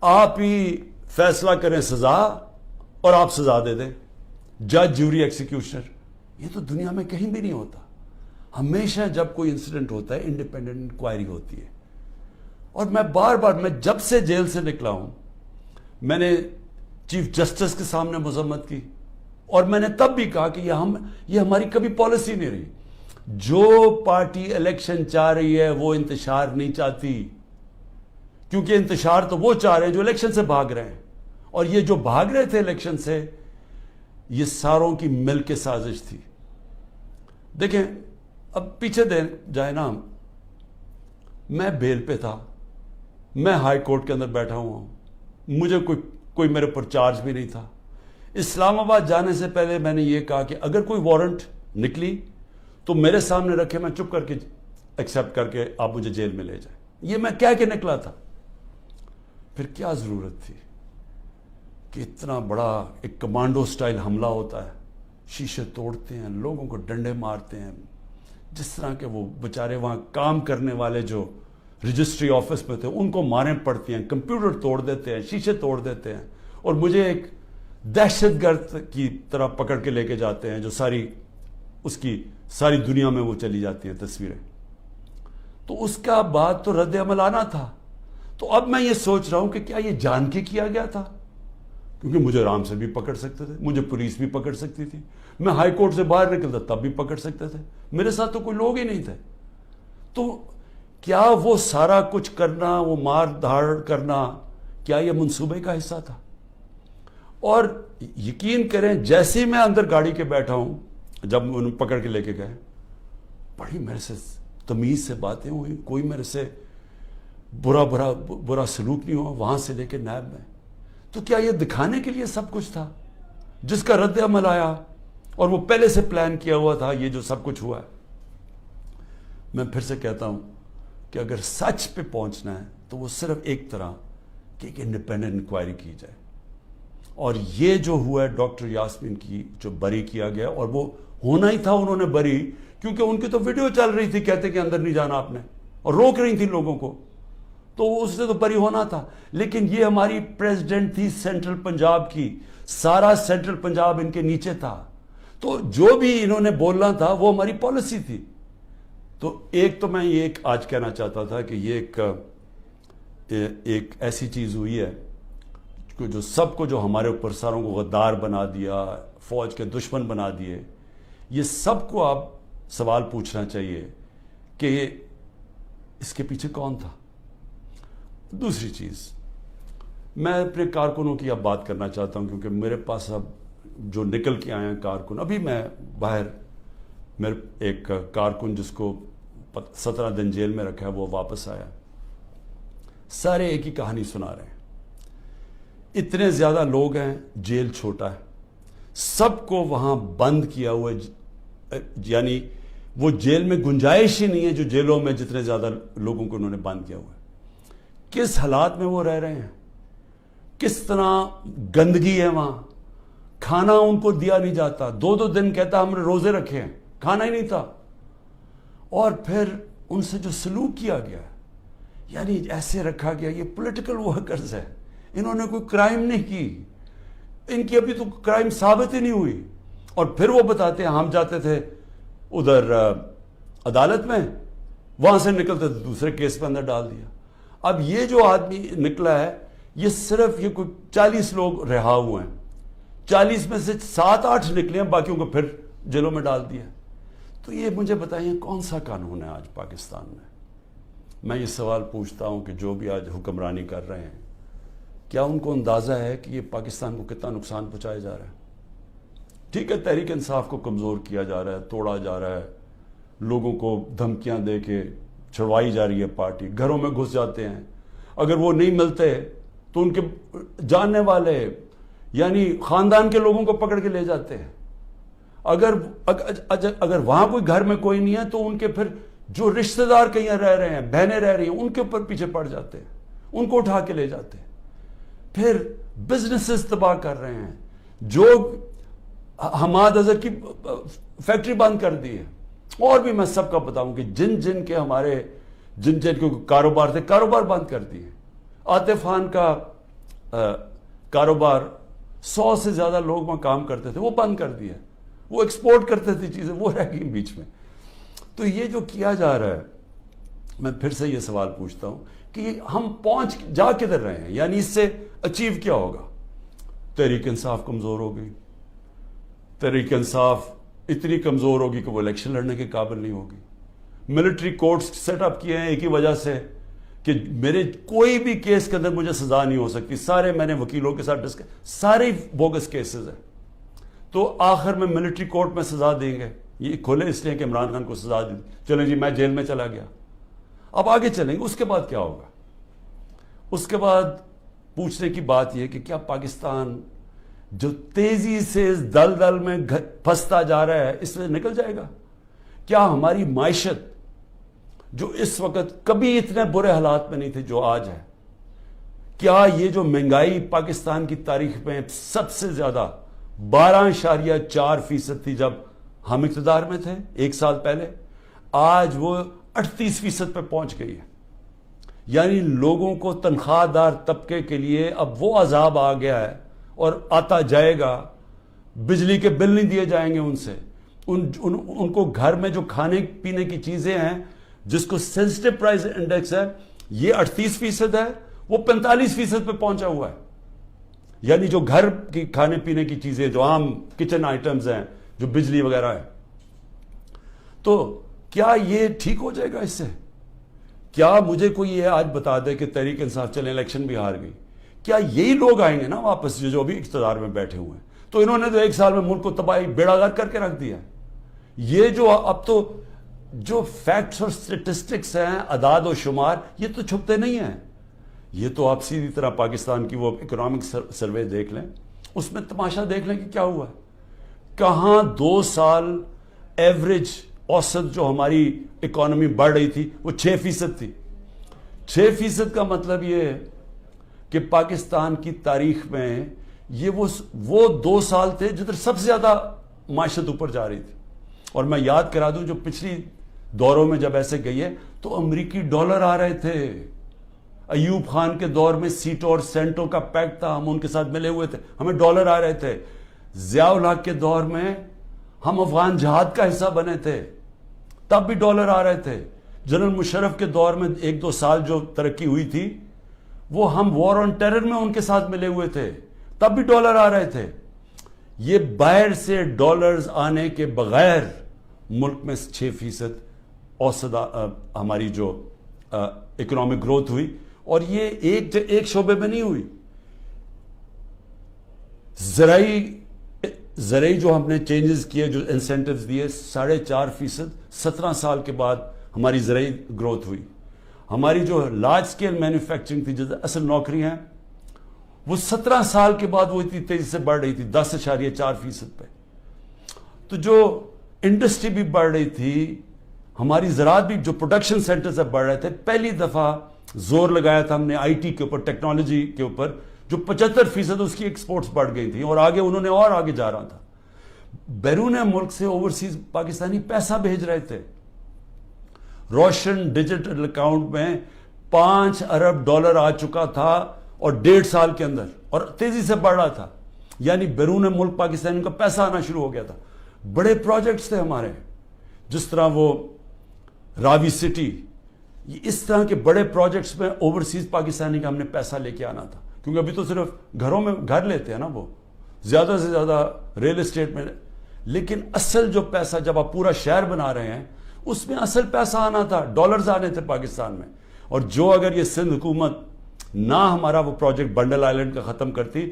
آپ ہی فیصلہ کریں سزا اور آپ سزا دے دیں. جج جوری ایکسیکیوشنر, یہ تو دنیا میں کہیں بھی نہیں ہوتا. ہمیشہ جب کوئی انسیڈنٹ ہوتا ہے انڈیپینڈنٹ انکوائری ہوتی ہے. اور میں بار بار, میں جب سے جیل سے نکلا ہوں, میں نے چیف جسٹس کے سامنے مذمت کی, اور میں نے تب بھی کہا کہ یہ ہماری کبھی پالیسی نہیں رہی. جو پارٹی الیکشن چاہ رہی ہے وہ انتشار نہیں چاہتی, کیونکہ انتشار تو وہ چاہ رہے ہیں جو الیکشن سے بھاگ رہے ہیں. اور یہ جو بھاگ رہے تھے الیکشن سے, یہ ساروں کی مل کے سازش تھی. دیکھیں, اب پیچھے جائے نا, میں بیل پہ تھا, میں ہائی کورٹ کے اندر بیٹھا ہوا ہوں, مجھے کوئی میرے پر چارج بھی نہیں تھا. اسلام آباد جانے سے پہلے میں نے یہ کہا کہ اگر کوئی وارنٹ نکلی تو میرے سامنے رکھے, میں چپ کر کے ایکسیپٹ کر کے آپ مجھے جیل میں لے جائیں. یہ میں کہہ کے نکلا تھا. پھر کیا ضرورت تھی کہ اتنا بڑا ایک کمانڈو سٹائل حملہ ہوتا ہے, شیشے توڑتے ہیں, لوگوں کو ڈنڈے مارتے ہیں, جس طرح کے وہ بچارے وہاں کام کرنے والے جو رجسٹری آفس میں تھے ان کو ماریں پڑتی ہیں, کمپیوٹر توڑ دیتے ہیں, شیشے توڑ دیتے ہیں, اور مجھے ایک دہشت گرد کی طرح پکڑ کے لے کے جاتے ہیں, جو ساری دنیا میں وہ چلی جاتی ہیں تصویریں. تو اس کا بعد تو رد عمل آنا تھا. تو اب میں یہ سوچ رہا ہوں کہ کیا یہ جان کے کیا گیا تھا, کیونکہ مجھے آرام سے بھی پکڑ سکتے تھے, مجھے پولیس بھی پکڑ سکتی تھی, میں ہائی کورٹ سے باہر نکلتا تب بھی پکڑ سکتے تھے, میرے ساتھ تو کوئی لوگ ہی نہیں تھے. تو کیا وہ سارا کچھ کرنا, وہ مار دھاڑ کرنا, کیا یہ منصوبے کا حصہ تھا؟ اور یقین کریں, جیسے میں اندر گاڑی کے بیٹھا ہوں, جب انہوں پکڑ کے لے کے گئے, بڑی میرے سے تمیز سے باتیں ہوئی, کوئی میرے سے برا سلوک نہیں ہوا, وہاں سے لے کے نیب میں. تو کیا یہ دکھانے کے لیے سب کچھ تھا جس کا رد عمل آیا, اور وہ پہلے سے پلان کیا ہوا تھا یہ جو سب کچھ ہوا ہے؟ میں پھر سے کہتا ہوں کہ اگر سچ پہ پہنچنا ہے تو وہ صرف ایک طرح کہ ایک انڈیپینڈنٹ انکوائری کی جائے. اور یہ جو ہوا ہے ڈاکٹر یاسمین کی جو بری کیا گیا, اور وہ ہونا ہی تھا, انہوں نے بری, کیونکہ ان کی تو ویڈیو چل رہی تھی کہتے کہ اندر نہیں جانا آپ نے, اور روک رہی تھی لوگوں کو, تو اس سے تو بری ہونا تھا. لیکن یہ ہماری پریزیڈنٹ تھی سینٹرل پنجاب کی, سارا سینٹرل پنجاب ان کے نیچے تھا, تو جو بھی انہوں نے بولنا تھا وہ ہماری پالیسی تھی. تو ایک تو میں یہ آج کہنا چاہتا تھا کہ یہ ایک ایسی چیز ہوئی ہے جو سب کو, جو ہمارے اوپر ساروں کو غدار بنا دیا, فوج کے دشمن بنا دیے, یہ سب کو آپ سوال پوچھنا چاہیے کہ اس کے پیچھے کون تھا. دوسری چیز, میں اپنے کارکنوں کی اب بات کرنا چاہتا ہوں, کیونکہ میرے پاس اب جو نکل کے آئے ہیں کارکن, ابھی میں باہر, میرے ایک کارکن جس کو 17 دن جیل میں رکھا ہے وہ واپس آیا, سارے ایک ہی کہانی سنا رہے ہیں. اتنے زیادہ لوگ ہیں, جیل چھوٹا ہے, سب کو وہاں بند کیا ہوا ہے, یعنی وہ جیل میں گنجائش ہی نہیں ہے جو جیلوں میں جتنے زیادہ لوگوں کو انہوں نے بند کیا ہوا ہے. کس حالات میں وہ رہ رہے ہیں, کس طرح گندگی ہے وہاں, کھانا ان کو دیا نہیں جاتا, 2 دن کہتا ہم نے روزے رکھے ہیں, کھانا ہی نہیں تھا. اور پھر ان سے جو سلوک کیا گیا, یعنی ایسے رکھا گیا, یہ پولیٹیکل ورکرز ہے, انہوں نے کوئی کرائم نہیں کی, ان کی ابھی تو کرائم ثابت ہی نہیں ہوئی, اور پھر وہ بتاتے ہیں ہم جاتے تھے ادھر عدالت میں, وہاں سے نکلتے تھے دوسرے کیس پہ اندر ڈال دیا. اب یہ جو آدمی نکلا ہے, یہ صرف یہ کوئی 40 لوگ رہا ہوئے ہیں, 40 میں سے 7-8 نکلے ہیں, باقیوں کو پھر جیلوں میں ڈال دیا. تو یہ مجھے بتائیے کون سا قانون ہے آج پاکستان میں؟ میں یہ سوال پوچھتا ہوں کہ جو بھی آج حکمرانی کر رہے ہیں, کیا ان کو اندازہ ہے کہ یہ پاکستان کو کتنا نقصان پہنچایا جا رہا ہے؟ ٹھیک ہے, تحریک انصاف کو کمزور کیا جا رہا ہے, توڑا جا رہا ہے, لوگوں کو دھمکیاں دے کے چھڑوائی جا رہی ہے پارٹی, گھروں میں گھس جاتے ہیں, اگر وہ نہیں ملتے تو ان کے جاننے والے یعنی خاندان کے لوگوں کو پکڑ کے لے جاتے ہیں. اگر وہاں کوئی گھر میں کوئی نہیں ہے تو ان کے پھر جو رشتہ دار کہیں رہ رہے ہیں, بہنیں رہ رہی ہیں, ان کے اوپر پیچھے پڑ جاتے ہیں, ان کو اٹھا کے لے جاتے ہیں. پھر بزنسز تباہ کر رہے ہیں, جو حماد اظہر کی فیکٹری بند کر دی ہے, اور بھی میں سب کا بتاؤں کہ جن کے ہمارے جن کے کاروبار تھے, کاروبار بند کر دیے. عاطف خان کا کاروبار 100 سے زیادہ لوگ وہاں کام کرتے تھے، وہ بند کر دیا. وہ ایکسپورٹ کرتے تھے چیزیں، وہ رہ گئی بیچ میں. تو یہ جو کیا جا رہا ہے، میں پھر سے یہ سوال پوچھتا ہوں کہ ہم جا کدھر رہے ہیں؟ یعنی اس سے اچیو کیا ہوگا؟ تحریک انصاف کمزور ہو گئی. تحریک انصاف اتنی کمزور ہوگی کہ وہ الیکشن لڑنے کے قابل نہیں ہوگی. ملٹری کورٹس سیٹ اپ کیے ہیں ایک ہی وجہ سے کہ میرے کوئی بھی کیس کے اندر مجھے سزا نہیں ہو سکتی. سارے میں نے وکیلوں کے ساتھ سارے بوگس کیسز ہیں. تو آخر میں ملٹری کورٹ میں سزا دیں گے. یہ کھولے اس لیے کہ عمران خان کو سزا دی، چلیں جی میں جیل میں چلا گیا. اب آگے چلیں گے، اس کے بعد کیا ہوگا؟ اس کے بعد پوچھنے کی بات یہ کہ کیا پاکستان جو تیزی سے اس دلدل میں پھنستا جا رہا ہے اس سے نکل جائے گا؟ کیا ہماری معیشت جو اس وقت کبھی اتنے برے حالات میں نہیں تھے جو آج ہے، کیا یہ جو مہنگائی پاکستان کی تاریخ میں سب سے زیادہ 12.4% تھی جب ہم اقتدار میں تھے 1 سال پہلے، آج وہ 38% پہ پہنچ گئی ہے؟ یعنی لوگوں کو تنخواہ دار طبقے کے لیے اب وہ عذاب آ گیا ہے اور آتا جائے گا. بجلی کے بل نہیں دیے جائیں گے ان سے. ان کو گھر میں جو کھانے پینے کی چیزیں ہیں جس کو سینسٹیو پرائس انڈیکس ہے، یہ 38% ہے، وہ 45% پہ پہنچا ہوا ہے. یعنی جو گھر کی کھانے پینے کی چیزیں، جو عام کچن آئٹمز ہیں، جو بجلی وغیرہ ہے. تو کیا یہ ٹھیک ہو جائے گا اس سے؟ کیا مجھے کوئی یہ آج بتا دے کہ تحریک انصاف چلے الیکشن بھی ہار گئی، کیا یہی لوگ آئیں گے نا واپس جو ابھی اقتدار میں بیٹھے ہوئے ہیں؟ تو انہوں نے تو 1 سال میں ملک کو تباہی بیڑا غرق کر کے رکھ دیا. یہ جو اب تو جو فیکٹس اور سٹیٹسٹکس ہیں، اعداد و شمار، یہ تو چھپتے نہیں ہیں. یہ تو آپ سیدھی طرح پاکستان کی وہ اکنامک سروے دیکھ لیں، اس میں تماشا دیکھ لیں کہ کیا ہوا ہے. کہاں 2 سال ایوریج اوسط جو ہماری اکانومی بڑھ رہی تھی وہ 6% تھی. 6% کا مطلب یہ ہے کہ پاکستان کی تاریخ میں یہ وہ 2 سال تھے جدھر سب سے زیادہ معیشت اوپر جا رہی تھی. اور میں یاد کرا دوں جو پچھلی دوروں میں جب ایسے گئی ہے تو امریکی ڈالر آ رہے تھے. ایوب خان کے دور میں سیٹوں اور سینٹوں کا پیکٹ تھا، ہم ان کے ساتھ ملے ہوئے تھے، ہمیں ڈالر آ رہے تھے. ضیاء الحق کے دور میں ہم افغان جہاد کا حصہ بنے تھے، تب بھی ڈالر آ رہے تھے. جنرل مشرف کے دور میں 1-2 سال جو ترقی ہوئی تھی وہ ہم وار آن ٹیرر میں ان کے ساتھ ملے ہوئے تھے، تب بھی ڈالر آ رہے تھے. یہ باہر سے ڈالرز آنے کے بغیر ملک میں 6% اوسط ہماری جو اکنامک گروتھ ہوئی، اور یہ ایک شعبے میں نہیں ہوئی. زرعی جو ہم نے چینجز کیے، جو انسینٹیوز دیے، 4.5%، 17 سال کے بعد ہماری زرعی گروتھ ہوئی. ہماری جو لارج سکیل مینوفیکچرنگ تھی، جو اصل نوکریاں ہیں، وہ 17 سال کے بعد وہ اتنی تیزی سے بڑھ رہی تھی 10.4% پہ. تو جو انڈسٹری بھی بڑھ رہی تھی، ہماری زراعت بھی، جو پروڈکشن سینٹر سے بڑھ رہے تھے. پہلی دفعہ زور لگایا تھا ہم نے آئی ٹی کے اوپر، ٹیکنالوجی کے اوپر، جو 75% اس کی ایکسپورٹس بڑھ گئی تھی، اور آگے انہوں نے اور آگے جا رہا تھا. بیرون ملک سے اوورسیز پاکستانی پیسہ بھیج رہے تھے. روشن ڈیجیٹل اکاؤنٹ میں $5 ارب آ چکا تھا، اور 1.5 سال کے اندر، اور تیزی سے بڑھ رہا تھا. یعنی بیرون ملک پاکستانی کا پیسہ آنا شروع ہو گیا تھا. بڑے پروجیکٹس تھے ہمارے، جس طرح وہ راوی سٹی، اس طرح کے بڑے پروجیکٹس میں اوورسیز پاکستانی کا ہم نے پیسہ لے کے آنا تھا. کیونکہ ابھی تو صرف گھروں میں گھر لیتے ہیں نا، وہ زیادہ سے زیادہ ریل اسٹیٹ میں. لیکن اصل جو پیسہ جب آپ پورا شہر بنا رہے ہیں، اس میں اصل پیسہ آنا تھا، ڈالرز آنے تھے پاکستان میں. اور جو اگر یہ سندھ حکومت نہ ہمارا وہ پروجیکٹ بنڈل آئلینڈ کا ختم کرتی،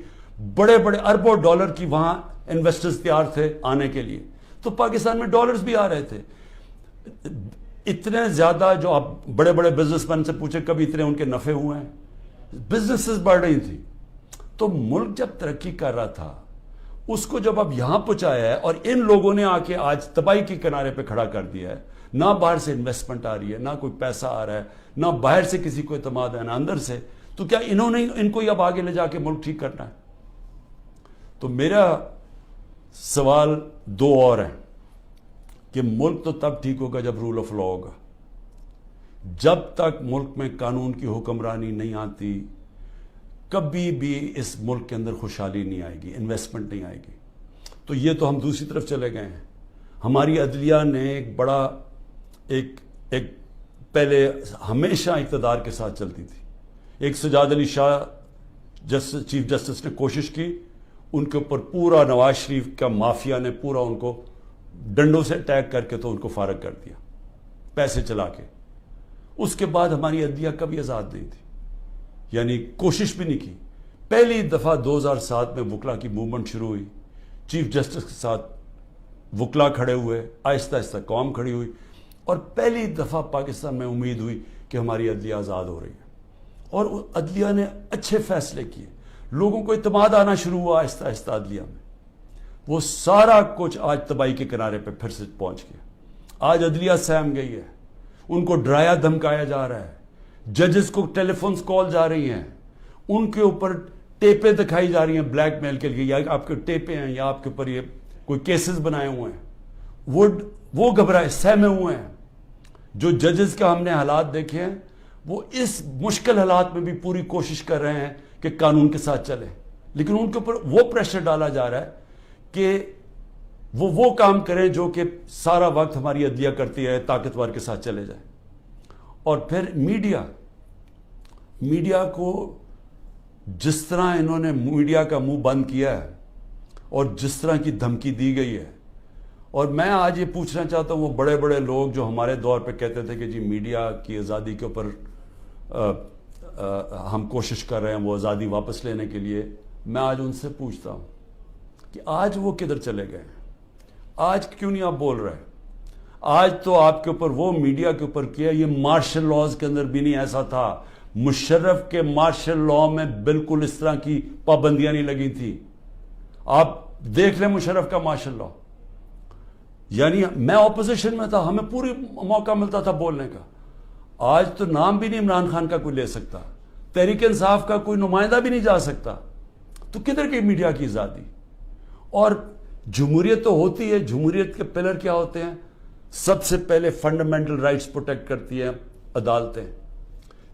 بڑے بڑے اربوں ڈالر کی وہاں انویسٹرز تیار تھے آنے کے لیے، تو پاکستان میں ڈالرز بھی آ رہے تھے. اتنے زیادہ، جو آپ بڑے بڑے بزنس مین سے پوچھیں کبھی اتنے ان کے نفع ہوئے ہیں. بزنسز بڑھ رہی تھی. تو ملک جب ترقی کر رہا تھا، اس کو جب اب یہاں پہنچایا ہے اور ان لوگوں نے آ کے آج تباہی کے کنارے پہ کھڑا کر دیا ہے. نہ باہر سے انویسٹمنٹ آ رہی ہے، نہ کوئی پیسہ آ رہا ہے، نہ باہر سے کسی کو اعتماد ہے، نہ اندر سے. تو کیا انہوں نے ان کو اب آگے لے جا کے ملک ٹھیک کرنا ہے؟ تو میرا سوال 2 اور ہیں کہ ملک تو تب ٹھیک ہوگا جب رول آف لا ہوگا. جب تک ملک میں قانون کی حکمرانی نہیں آتی، کبھی بھی اس ملک کے اندر خوشحالی نہیں آئے گی، انویسٹمنٹ نہیں آئے گی۔ تو یہ تو ہم دوسری طرف چلے گئے ہیں۔ ہماری عدلیہ نے ایک بڑا ایک پہلے ہمیشہ اقتدار کے ساتھ چلتی تھی۔ ایک سجاد علی شاہ چیف جسٹس نے کوشش کی، ان کے اوپر پورا نواز شریف کا مافیا نے پورا ان کو ڈنڈوں سے اٹیک کر کے تو ان کو فارغ کر دیا، پیسے چلا کے۔ اس کے بعد ہماری عدلیہ کبھی آزاد نہیں تھی، یعنی کوشش بھی نہیں کی۔ پہلی دفعہ 2007 میں وکلا کی موومنٹ شروع ہوئی، چیف جسٹس کے ساتھ وکلا کھڑے ہوئے، آہستہ آہستہ قوم کھڑی ہوئی، اور پہلی دفعہ پاکستان میں امید ہوئی کہ ہماری عدلیہ آزاد ہو رہی ہے، اور عدلیہ نے اچھے فیصلے کیے، لوگوں کو اعتماد آنا شروع ہوا آہستہ آہستہ عدلیہ میں۔ وہ سارا کچھ آج تباہی کے کنارے پہ پھر سے پہنچ گیا۔ آج عدلیہ سہم گئی ہے، ان کو ڈرایا دھمکایا جا رہا ہے، ججز کو ٹیلی فونز کال جا رہی ہیں، ان کے اوپر ٹیپیں دکھائی جا رہی ہیں بلیک میل کے لیے، یا آپ کے ٹیپیں ہیں یا آپ کے اوپر یہ کوئی کیسز بنائے ہوئے ہیں، وہ گھبرائے سہمے ہوئے ہیں۔ جو ججز کا ہم نے حالات دیکھے ہیں، وہ اس مشکل حالات میں بھی پوری کوشش کر رہے ہیں کہ قانون کے ساتھ چلے، لیکن ان کے اوپر وہ پریشر ڈالا جا رہا ہے کہ وہ کام کریں جو کہ سارا وقت ہماری عدلیہ کرتی ہے، طاقتور کے ساتھ چلے جائیں۔ اور پھر میڈیا کو جس طرح انہوں نے میڈیا کا منہ بند کیا ہے اور جس طرح کی دھمکی دی گئی ہے، اور میں آج یہ پوچھنا چاہتا ہوں وہ بڑے بڑے لوگ جو ہمارے دور پہ کہتے تھے کہ جی میڈیا کی آزادی کے اوپر ہم کوشش کر رہے ہیں وہ آزادی واپس لینے کے لیے، میں آج ان سے پوچھتا ہوں کہ آج وہ کدھر چلے گئے؟ آج کیوں نہیں آپ بول رہے؟ آج تو آپ کے اوپر وہ میڈیا کے اوپر کیا، یہ مارشل لاز کے اندر بھی نہیں ایسا تھا۔ مشرف کے مارشل لا میں بالکل اس طرح کی پابندیاں نہیں لگی تھی۔ آپ دیکھ لیں مشرف کا مارشل لا، یعنی میں اپوزیشن میں تھا، ہمیں پوری موقع ملتا تھا بولنے کا۔ آج تو نام بھی نہیں عمران خان کا کوئی لے سکتا، تحریک انصاف کا کوئی نمائندہ بھی نہیں جا سکتا، تو کدھر کی میڈیا کی آزادی؟ اور جمہوریت تو ہوتی ہے، جمہوریت کے پلر کیا ہوتے ہیں؟ سب سے پہلے فنڈامنٹل رائٹس پروٹیکٹ کرتی ہیں عدالتیں۔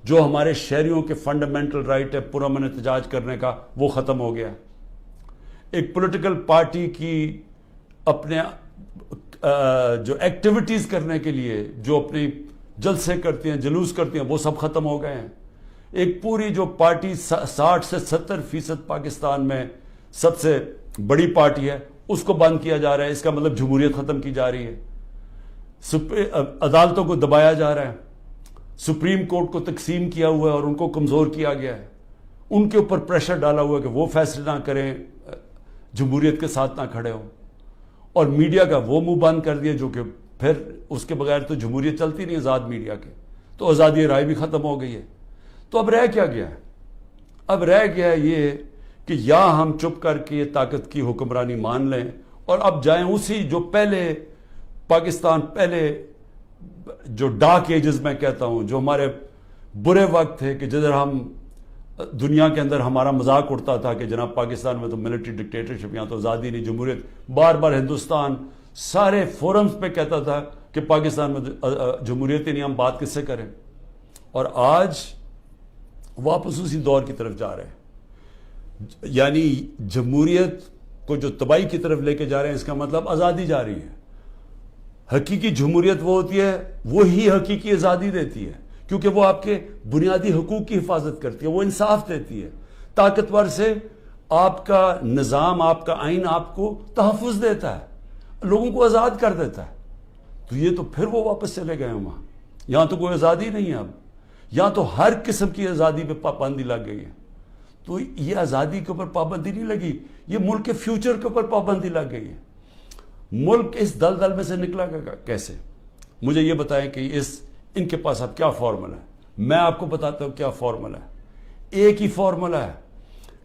جو ہمارے شہریوں کے فنڈامنٹل رائٹ ہے پرامن احتجاج کرنے کا، وہ ختم ہو گیا۔ ایک پولیٹیکل پارٹی کی اپنے جو ایکٹیویٹیز کرنے کے لیے جو اپنی جلسے کرتی ہیں، جلوس کرتی ہیں، وہ سب ختم ہو گئے ہیں۔ ایک پوری جو پارٹی 60 سے 70% پاکستان میں سب سے بڑی پارٹی ہے، اس کو بند کیا جا رہا ہے۔ اس کا مطلب جمہوریت ختم کی جا رہی ہے، عدالتوں کو دبایا جا رہا ہے، سپریم کورٹ کو تقسیم کیا ہوا ہے اور ان کو کمزور کیا گیا ہے، ان کے اوپر پریشر ڈالا ہوا ہے کہ وہ فیصلے نہ کریں، جمہوریت کے ساتھ نہ کھڑے ہوں، اور میڈیا کا وہ منہ بند کر دیا جو کہ پھر اس کے بغیر تو جمہوریت چلتی نہیں آزاد میڈیا کے، تو آزادی رائے بھی ختم ہو گئی ہے۔ تو اب رہ کیا گیا ہے؟ اب رہ گیا ہے یہ کہ یا ہم چپ کر کے یہ طاقت کی حکمرانی مان لیں اور اب جائیں اسی جو پہلے پاکستان پہلے جو ڈارک ایجز میں کہتا ہوں، جو ہمارے برے وقت تھے کہ جدھر ہم دنیا کے اندر ہمارا مذاق اڑتا تھا کہ جناب پاکستان میں تو ملٹری ڈکٹیٹرشپ، یہاں تو آزادی نہیں، جمہوریت، بار بار ہندوستان سارے فورمز پہ کہتا تھا کہ پاکستان میں جمہوریت ہی نہیں، ہم بات کس سے کریں؟ اور آج واپس اسی دور کی طرف جا رہے ہیں، یعنی جمہوریت کو جو تباہی کی طرف لے کے جا رہے ہیں، اس کا مطلب آزادی جا رہی ہے۔ حقیقی جمہوریت وہ ہوتی ہے، وہی حقیقی آزادی دیتی ہے، کیونکہ وہ آپ کے بنیادی حقوق کی حفاظت کرتی ہے، وہ انصاف دیتی ہے، طاقتور سے آپ کا نظام، آپ کا آئین آپ کو تحفظ دیتا ہے، لوگوں کو آزاد کر دیتا ہے۔ تو یہ تو پھر وہ واپس چلے گئے ہیں وہاں، یہاں تو کوئی آزادی نہیں ہے اب، یہاں تو ہر قسم کی آزادی پہ پابندی لگ گئی ہے۔ تو یہ آزادی کے اوپر پابندی نہیں لگی، یہ ملک کے فیوچر کے اوپر پابندی لگ گئی ہے۔ ملک اس دلدل میں سے نکلا گا کیسے؟ مجھے یہ بتائیں کہ ان کے پاس اب کیا فارمولا ہے؟ میں آپ کو بتاتا ہوں کیا فارمولا ہے۔ ایک ہی فارمولا ہے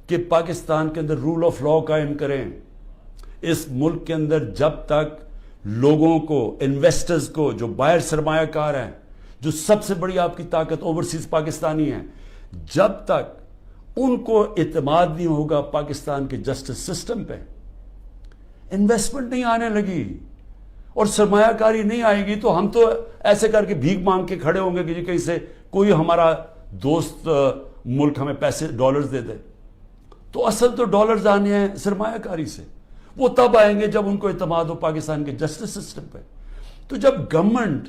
کہ پاکستان کے اندر رول آف لا قائم کریں۔ اس ملک کے اندر جب تک لوگوں کو، انویسٹرز کو، جو باہر سرمایہ کار ہیں، جو سب سے بڑی آپ کی طاقت اوورسیز پاکستانی ہیں، جب تک ان کو اعتماد نہیں ہوگا پاکستان کے جسٹس سسٹم پہ، انویسٹمنٹ نہیں آنے لگی اور سرمایہ کاری نہیں آئے گی، تو ہم تو ایسے کر کے بھیک مانگ کے کھڑے ہوں گے کہ جی کہیں سے کوئی ہمارا دوست ملک ہمیں پیسے ڈالرز دے دے. تو اصل تو ڈالرز آنے ہیں سرمایہ کاری سے. وہ تب آئیں گے جب ان کو اعتماد ہو پاکستان کے جسٹس سسٹم پہ. تو جب گورنمنٹ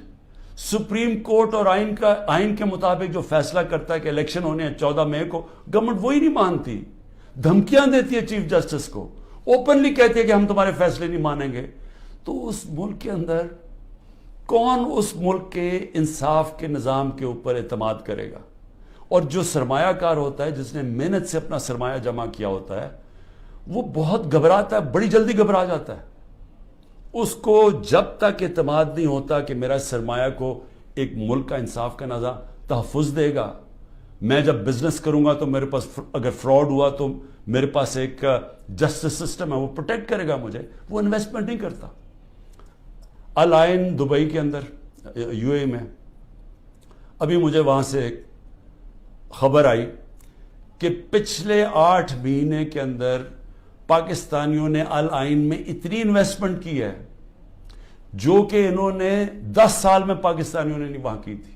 سپریم کورٹ اور آئین کے مطابق جو فیصلہ کرتا ہے کہ الیکشن ہونے ہیں 14 مئی کو، گورنمنٹ وہی نہیں مانتی، دھمکیاں دیتی ہے چیف جسٹس کو، اوپنلی کہتی ہے کہ ہم تمہارے فیصلے نہیں مانیں گے. تو اس ملک کے اندر کون اس ملک کے انصاف کے نظام کے اوپر اعتماد کرے گا؟ اور جو سرمایہ کار ہوتا ہے، جس نے محنت سے اپنا سرمایہ جمع کیا ہوتا ہے، وہ بہت گھبراتا ہے، بڑی جلدی گھبرا جاتا ہے. اس کو جب تک اعتماد نہیں ہوتا کہ میرا سرمایہ کو ایک ملک کا انصاف کا نظام تحفظ دے گا، میں جب بزنس کروں گا تو میرے پاس اگر فراڈ ہوا تو میرے پاس ایک جسٹس سسٹم ہے، وہ پروٹیکٹ کرے گا مجھے، وہ انویسٹمنٹ نہیں کرتا. الائن دبئی کے اندر یو اے میں، ابھی مجھے وہاں سے ایک خبر آئی کہ پچھلے 8 مہینے کے اندر پاکستانیوں نے الائن میں اتنی انویسٹمنٹ کی ہے جو کہ انہوں نے 10 سال میں پاکستانیوں نے نہیں وہاں کی تھی.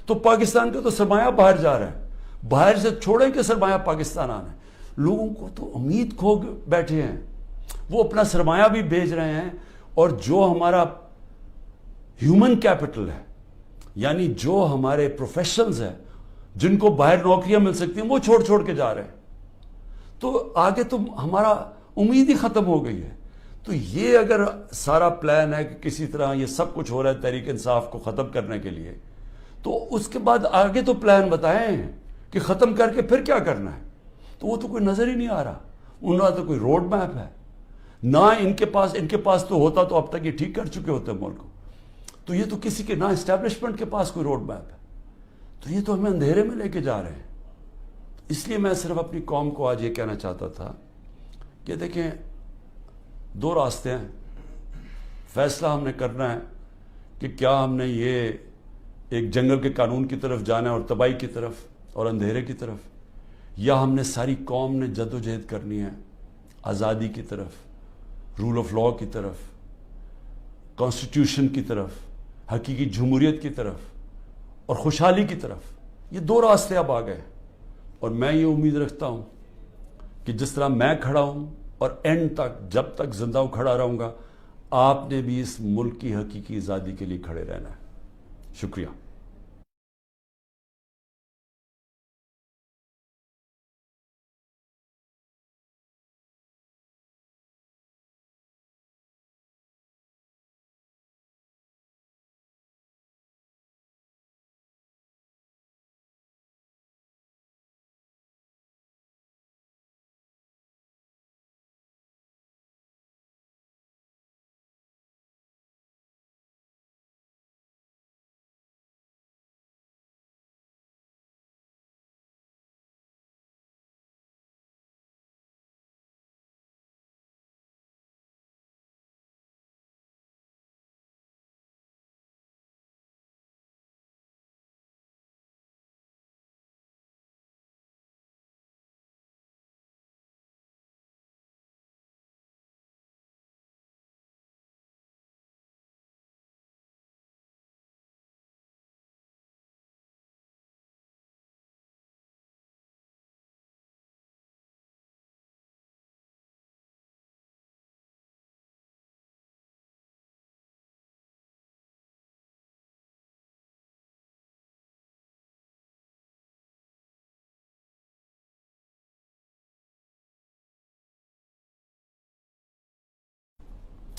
تو پاکستان کا تو سرمایہ باہر جا رہا ہے، باہر سے چھوڑیں کہ سرمایہ پاکستان آنا ہے. لوگوں کو تو امید کھو بیٹھے ہیں، وہ اپنا سرمایہ بھی بھیج رہے ہیں. اور جو ہمارا ہیومن کیپٹل ہے، یعنی جو ہمارے پروفیشنلز ہیں جن کو باہر نوکریاں مل سکتی ہیں، وہ چھوڑ کے جا رہے ہیں. تو آگے تو ہمارا امید ہی ختم ہو گئی ہے. تو یہ اگر سارا پلان ہے کہ کسی طرح یہ سب کچھ ہو رہا ہے تحریک انصاف کو ختم کرنے کے لیے، تو اس کے بعد آگے تو پلان بتائیں کہ ختم کر کے پھر کیا کرنا ہے. تو وہ تو کوئی نظر ہی نہیں آ رہا. ان کا تو کوئی روڈ میپ ہے نہ ان کے پاس تو ہوتا تو اب تک یہ ٹھیک کر چکے ہوتے ملک کو. تو یہ تو کسی کے نہ اسٹیبلشمنٹ کے پاس کوئی روڈ میپ ہے. تو یہ تو ہمیں اندھیرے میں لے کے جا رہے ہیں. اس لیے میں صرف اپنی قوم کو آج یہ کہنا چاہتا تھا کہ دیکھیں، 2 راستے ہیں. فیصلہ ہم نے کرنا ہے کہ کیا ہم نے یہ ایک جنگل کے قانون کی طرف جانا ہے اور تباہی کی طرف اور اندھیرے کی طرف، یا ہم نے ساری قوم نے جد و جہد کرنی ہے آزادی کی طرف، رول آف لاء کی طرف، کانسٹیٹیوشن کی طرف، حقیقی جمہوریت کی طرف اور خوشحالی کی طرف. یہ 2 راستے اب آ گئے. اور میں یہ امید رکھتا ہوں کہ جس طرح میں کھڑا ہوں اور اینڈ تک جب تک زندہ ہوں کھڑا رہوں گا، آپ نے بھی اس ملک کی حقیقی آزادی کے لیے کھڑے رہنا ہے. شکریہ.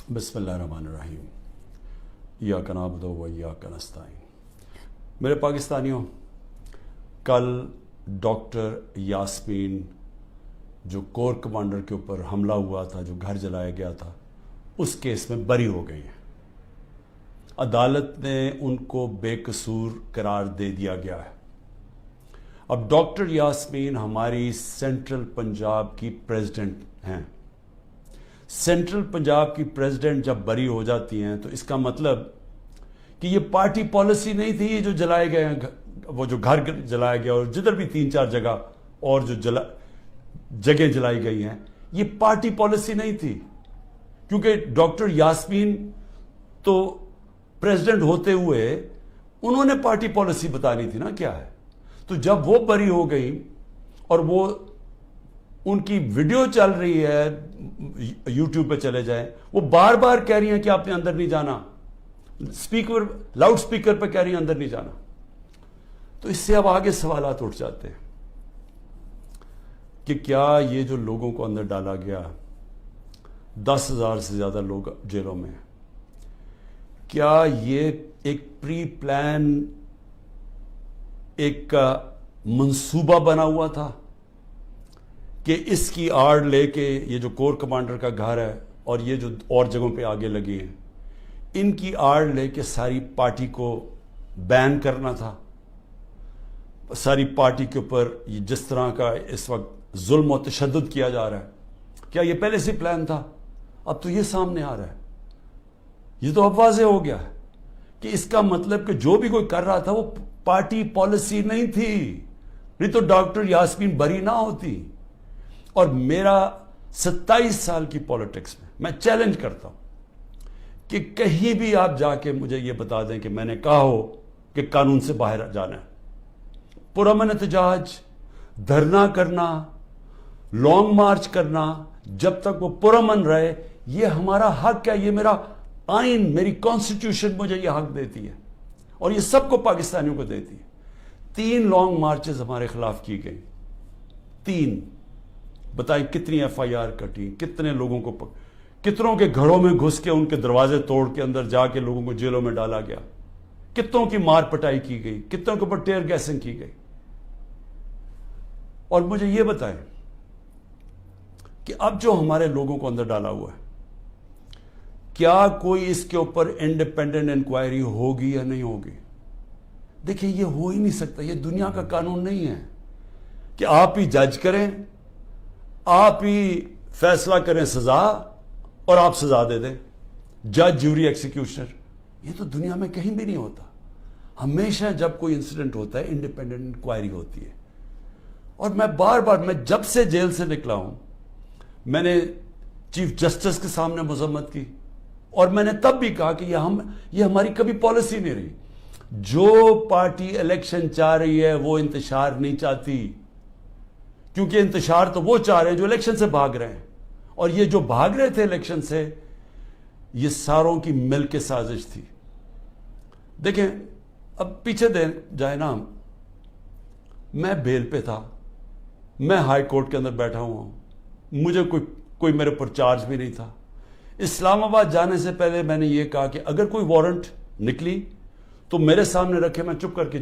بسم اللہ الرحمن الرحیم. ایاک نعبد و ایاک نستعین. میرے پاکستانیوں، کل ڈاکٹر یاسمین جو کور کمانڈر کے اوپر حملہ ہوا تھا، جو گھر جلایا گیا تھا، اس کیس میں بری ہو گئی ہیں. عدالت نے ان کو بے قصور قرار دے دیا گیا ہے. اب ڈاکٹر یاسمین ہماری سینٹرل پنجاب کی پریزیڈنٹ ہیں. سینٹرل پنجاب کی پریزیڈنٹ جب بری ہو جاتی ہیں تو اس کا مطلب کہ یہ پارٹی پالیسی نہیں تھی. یہ جو جلائے گئے ہیں، وہ جو گھر جلایا گیا اور جدھر بھی 3-4 جگہ اور جو جگہیں جلائی گئی ہیں، یہ پارٹی پالیسی نہیں تھی. کیونکہ ڈاکٹر یاسمین تو پریزیڈنٹ ہوتے ہوئے انہوں نے پارٹی پالیسی بتانی تھی نا کیا ہے. تو جب وہ بری ہو گئی اور وہ ان کی ویڈیو چل رہی ہے یوٹیوب پہ چلے جائیں, وہ بار بار کہہ رہی ہیں کہ آپ نے اندر نہیں جانا, اسپیکر لاؤڈ اسپیکر پہ کہہ رہی ہیں اندر نہیں جانا. تو اس سے اب آگے سوالات اٹھ جاتے ہیں کہ کیا یہ جو لوگوں کو اندر ڈالا گیا, 10,000 سے زیادہ لوگ جیلوں میں, کیا یہ ایک پری پلان ایک منصوبہ بنا ہوا تھا کہ اس کی آڑ لے کے یہ جو کور کمانڈر کا گھر ہے اور یہ جو اور جگہوں پہ آگے لگے ہیں, ان کی آڑ لے کے ساری پارٹی کو بین کرنا تھا, ساری پارٹی کے اوپر جس طرح کا اس وقت ظلم و تشدد کیا جا رہا ہے, کیا یہ پہلے سے پلان تھا؟ اب تو یہ سامنے آ رہا ہے, یہ تو اب واضح ہو گیا ہے کہ اس کا مطلب کہ جو بھی کوئی کر رہا تھا وہ پارٹی پالیسی نہیں تھی, نہیں تو ڈاکٹر یاسمین بری نہ ہوتی. اور میرا 27 سال کی پالیٹکس میں چیلنج کرتا ہوں کہ کہیں بھی آپ جا کے مجھے یہ بتا دیں کہ میں نے کہا ہو کہ قانون سے باہر جانا ہے. پرامن احتجاج, دھرنا کرنا, لانگ مارچ کرنا, جب تک وہ پرامن رہے, یہ ہمارا حق ہے, یہ میرا آئین, میری کانسٹیٹیوشن مجھے یہ حق دیتی ہے اور یہ سب کو پاکستانیوں کو دیتی ہے. 3 لانگ مارچز ہمارے خلاف کی گئی, 3. بتائیں کتنی ایف آئی آر کٹی, کتنے لوگوں کو کتنوں کے گھروں میں گھس کے ان کے دروازے توڑ کے اندر جا کے لوگوں کو جیلوں میں ڈالا گیا, کتنوں کی مار پٹائی کی گئی, کتنوں کے اوپر ٹیئر گیسنگ کی گئی. اور مجھے یہ بتائیں کہ اب جو ہمارے لوگوں کو اندر ڈالا ہوا ہے, کیا کوئی اس کے اوپر انڈیپینڈنٹ انکوائری ہوگی یا نہیں ہوگی؟ دیکھیں یہ ہو ہی نہیں سکتا, یہ دنیا کا قانون نہیں ہے کہ آپ ہی جج کریں, آپ ہی فیصلہ کریں سزا اور آپ سزا دے دیں, جج جوری ایکسیکیوشنر. یہ تو دنیا میں کہیں بھی نہیں ہوتا. ہمیشہ جب کوئی انسیڈنٹ ہوتا ہے انڈیپینڈنٹ انکوائری ہوتی ہے. اور میں بار بار, میں جب سے جیل سے نکلا ہوں, میں نے چیف جسٹس کے سامنے مذمت کی اور میں نے تب بھی کہا کہ یہ ہماری کبھی پالیسی نہیں رہی. جو پارٹی الیکشن چاہ رہی ہے وہ انتشار نہیں چاہتی, کیونکہ انتشار تو وہ چاہ رہے ہیں جو الیکشن سے بھاگ رہے ہیں, اور یہ جو بھاگ رہے تھے الیکشن سے, یہ ساروں کی مل کے سازش تھی. دیکھیں اب پیچھے جائے نا, میں بیل پہ تھا, میں ہائی کورٹ کے اندر بیٹھا ہوا ہوں, مجھے کوئی میرے پر چارج بھی نہیں تھا. اسلام آباد جانے سے پہلے میں نے یہ کہا کہ اگر کوئی وارنٹ نکلی تو میرے سامنے رکھے, میں چپ کر کے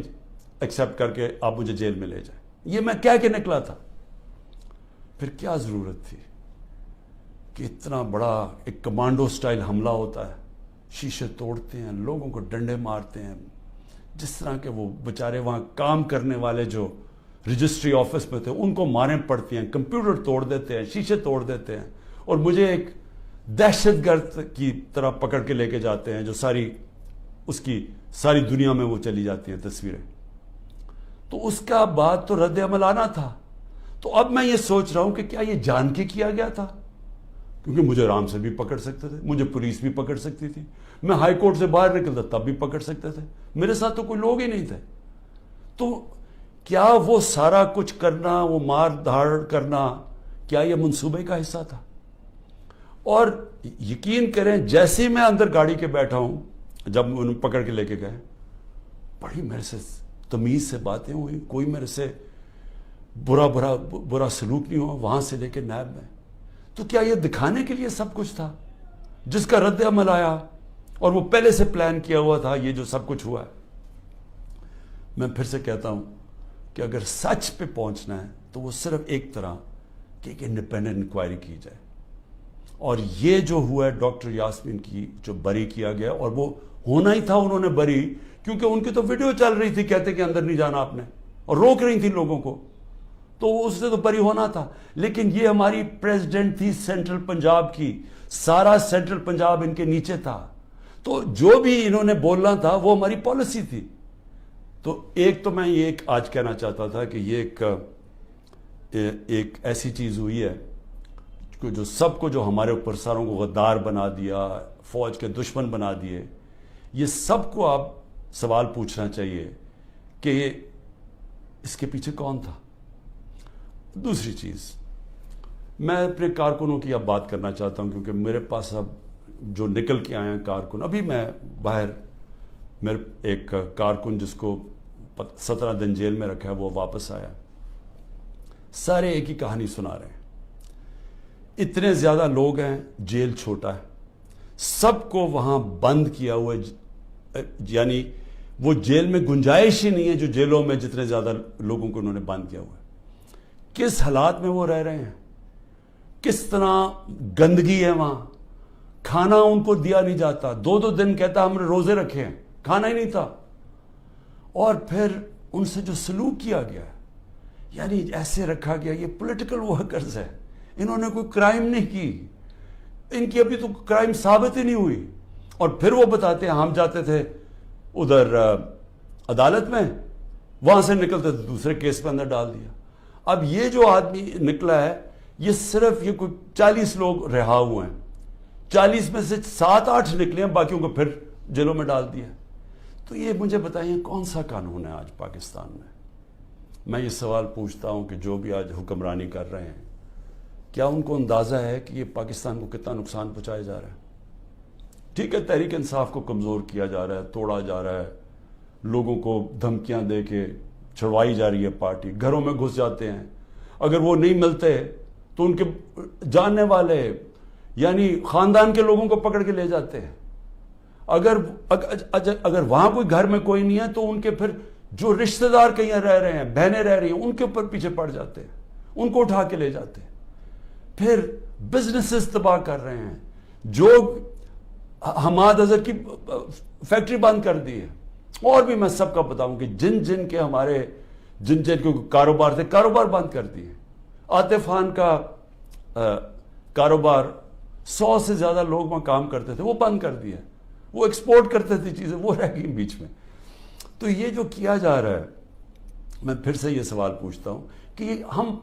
ایکسیپٹ کر کے آپ مجھے جیل میں لے جائیں. یہ میں کہہ کے نکلا تھا. پھر کیا ضرورت تھی کہ اتنا بڑا ایک کمانڈو سٹائل حملہ ہوتا ہے, شیشے توڑتے ہیں, لوگوں کو ڈنڈے مارتے ہیں, جس طرح کے وہ بیچارے وہاں کام کرنے والے جو رجسٹری آفس میں تھے ان کو ماریں پڑتی ہیں, کمپیوٹر توڑ دیتے ہیں, شیشے توڑ دیتے ہیں, اور مجھے ایک دہشت گرد کی طرح پکڑ کے لے کے جاتے ہیں, جو اس کی ساری دنیا میں وہ چلی جاتی ہیں تصویریں. تو اس کا بعد تو رد عمل آنا تھا. تو اب میں یہ سوچ رہا ہوں کہ کیا یہ جان کے کیا گیا تھا؟ کیونکہ مجھے آرام سے بھی پکڑ سکتے تھے, مجھے پولیس بھی پکڑ سکتی تھی, میں ہائی کورٹ سے باہر نکلتا تب بھی پکڑ سکتے تھے, میرے ساتھ تو کوئی لوگ ہی نہیں تھے. تو کیا وہ سارا کچھ کرنا, وہ مار دھاڑ کرنا, کیا یہ منصوبے کا حصہ تھا؟ اور یقین کریں جیسے ہی میں اندر گاڑی کے بیٹھا ہوں, جب انہوں پکڑ کے لے کے گئے, بڑی میرے سے تمیز سے باتیں ہوئی, کوئی میرے سے برا سلوک نہیں ہوا, وہاں سے لے کے نیب میں. تو کیا یہ دکھانے کے لیے سب کچھ تھا جس کا رد عمل آیا اور وہ پہلے سے پلان کیا ہوا تھا یہ جو سب کچھ ہوا ہے؟ میں پھر سے کہتا ہوں کہ اگر سچ پہ پہنچنا ہے تو وہ صرف ایک طرح کہ ایک انڈیپینڈنٹ انکوائری کی جائے. اور یہ جو ہوا ہے ڈاکٹر یاسمین کی جو بری کیا گیا, اور وہ ہونا ہی تھا, انہوں نے بری, کیونکہ ان کی تو ویڈیو چل رہی تھی کہتے کہ اندر نہیں جانا آپ نے, اور روک رہی تھی لوگوں کو, تو اس سے تو بری ہونا تھا. لیکن یہ ہماری پریزیڈنٹ تھی سینٹرل پنجاب کی, سارا سینٹرل پنجاب ان کے نیچے تھا, تو جو بھی انہوں نے بولنا تھا وہ ہماری پالیسی تھی. تو ایک تو میں یہ آج کہنا چاہتا تھا کہ یہ ایک ایسی چیز ہوئی ہے جو سب کو, جو ہمارے اوپر ساروں کو غدار بنا دیا, فوج کے دشمن بنا دیے, یہ سب کو آپ سوال پوچھنا چاہیے کہ اس کے پیچھے کون تھا؟ دوسری چیز، میں اپنے کارکنوں کی اب بات کرنا چاہتا ہوں، کیونکہ میرے پاس اب جو نکل کے آئے ہیں کارکن، ابھی میں باہر، میرے ایک کارکن جس کو 17 دن جیل میں رکھا ہے وہ واپس آیا، سارے ایک ہی کہانی سنا رہے ہیں، اتنے زیادہ لوگ ہیں، جیل چھوٹا ہے، سب کو وہاں بند کیا ہوا ہے، یعنی وہ جیل میں گنجائش ہی نہیں ہے جو جیلوں میں جتنے زیادہ لوگوں کو انہوں نے بند کیا ہوا ہے۔ کس حالات میں وہ رہ رہے ہیں، کس طرح گندگی ہے وہاں، کھانا ان کو دیا نہیں جاتا، 2 دن کہتا ہم نے روزے رکھے ہیں، کھانا ہی نہیں تھا، اور پھر ان سے جو سلوک کیا گیا ہے، یعنی ایسے رکھا گیا، یہ پولیٹیکل ورکرز ہے، انہوں نے کوئی کرائم نہیں کی، ان کی ابھی تو کرائم ثابت ہی نہیں ہوئی، اور پھر وہ بتاتے ہیں ہم جاتے تھے ادھر عدالت میں، وہاں سے نکلتے تھے دوسرے کیس پہ اندر ڈال دیا۔ اب یہ جو آدمی نکلا ہے، یہ صرف یہ کوئی 40 لوگ رہا ہوئے ہیں، 40 میں سے 7-8 نکلے ہیں، باقیوں کو پھر جیلوں میں ڈال دیا۔ تو یہ مجھے بتائیے کون سا قانون ہے آج پاکستان میں؟ میں یہ سوال پوچھتا ہوں کہ جو بھی آج حکمرانی کر رہے ہیں، کیا ان کو اندازہ ہے کہ یہ پاکستان کو کتنا نقصان پہنچایا جا رہا ہے؟ ٹھیک ہے، تحریک انصاف کو کمزور کیا جا رہا ہے، توڑا جا رہا ہے، لوگوں کو دھمکیاں دے کے چھڑوائی جا رہی ہے پارٹی، گھروں میں گھس جاتے ہیں، اگر وہ نہیں ملتے تو ان کے جاننے والے یعنی خاندان کے لوگوں کو پکڑ کے لے جاتے ہیں، اگر وہاں کوئی گھر میں کوئی نہیں ہے تو ان کے پھر جو رشتہ دار کہیں رہ رہے ہیں، بہنیں رہ رہی ہیں، ان کے اوپر پیچھے پڑ جاتے ہیں، ان کو اٹھا کے لے جاتے ہیں، پھر بزنسز تباہ کر رہے ہیں، جو حماد اظہر کی فیکٹری بند کر دی ہے، اور بھی میں سب کا بتاؤں کہ جن کے ہمارے جن کے کاروبار تھے، کاروبار بند کر دیے۔ عاطف خان کا کاروبار 100 سے زیادہ لوگ وہاں کام کرتے تھے، وہ بند کر دیا، وہ ایکسپورٹ کرتے تھے چیزیں، وہ رہ گئی بیچ میں۔ تو یہ جو کیا جا رہا ہے، میں پھر سے یہ سوال پوچھتا ہوں کہ ہم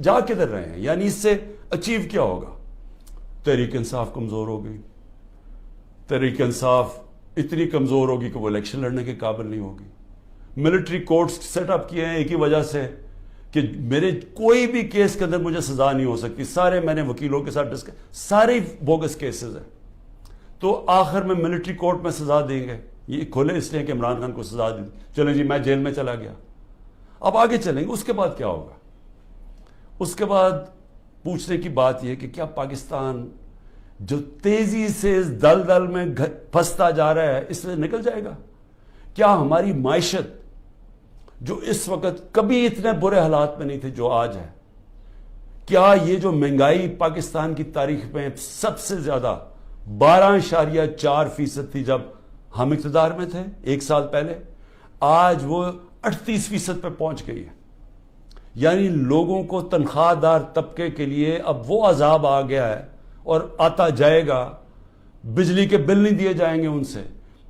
جا کدھر رہے ہیں؟ یعنی اس سے اچیو کیا ہوگا؟ تحریک انصاف کمزور ہو گئی، تحریک انصاف اتنی کمزور ہوگی کہ وہ الیکشن لڑنے کے قابل نہیں ہوگی، ملٹری کورٹس سیٹ اپ کیے ہیں ایک ہی وجہ سے کہ میرے کوئی بھی کیس کے اندر مجھے سزا نہیں ہو سکتی، سارے میں نے وکیلوں کے ساتھ سارے بوگس کیسز ہیں، تو آخر میں ملٹری کورٹ میں سزا دیں گے، یہ کھولے اس لیے کہ عمران خان کو سزا دی، چلیں جی میں جیل میں چلا گیا، اب آگے چلیں گے، اس کے بعد کیا ہوگا؟ اس کے بعد پوچھنے کی بات یہ کہ کیا پاکستان جو تیزی سے اس دلدل میں پھنستا جا رہا ہے، اس سے نکل جائے گا؟ کیا ہماری معیشت جو اس وقت کبھی اتنے برے حالات میں نہیں تھے جو آج ہے، کیا یہ جو مہنگائی پاکستان کی تاریخ میں سب سے زیادہ 12.4% تھی جب ہم اقتدار میں تھے 1 سال پہلے، آج وہ 38% پہ پہنچ گئی ہے؟ یعنی لوگوں کو تنخواہ دار طبقے کے لیے اب وہ عذاب آ گیا ہے اور آتا جائے گا، بجلی کے بل نہیں دیے جائیں گے ان سے،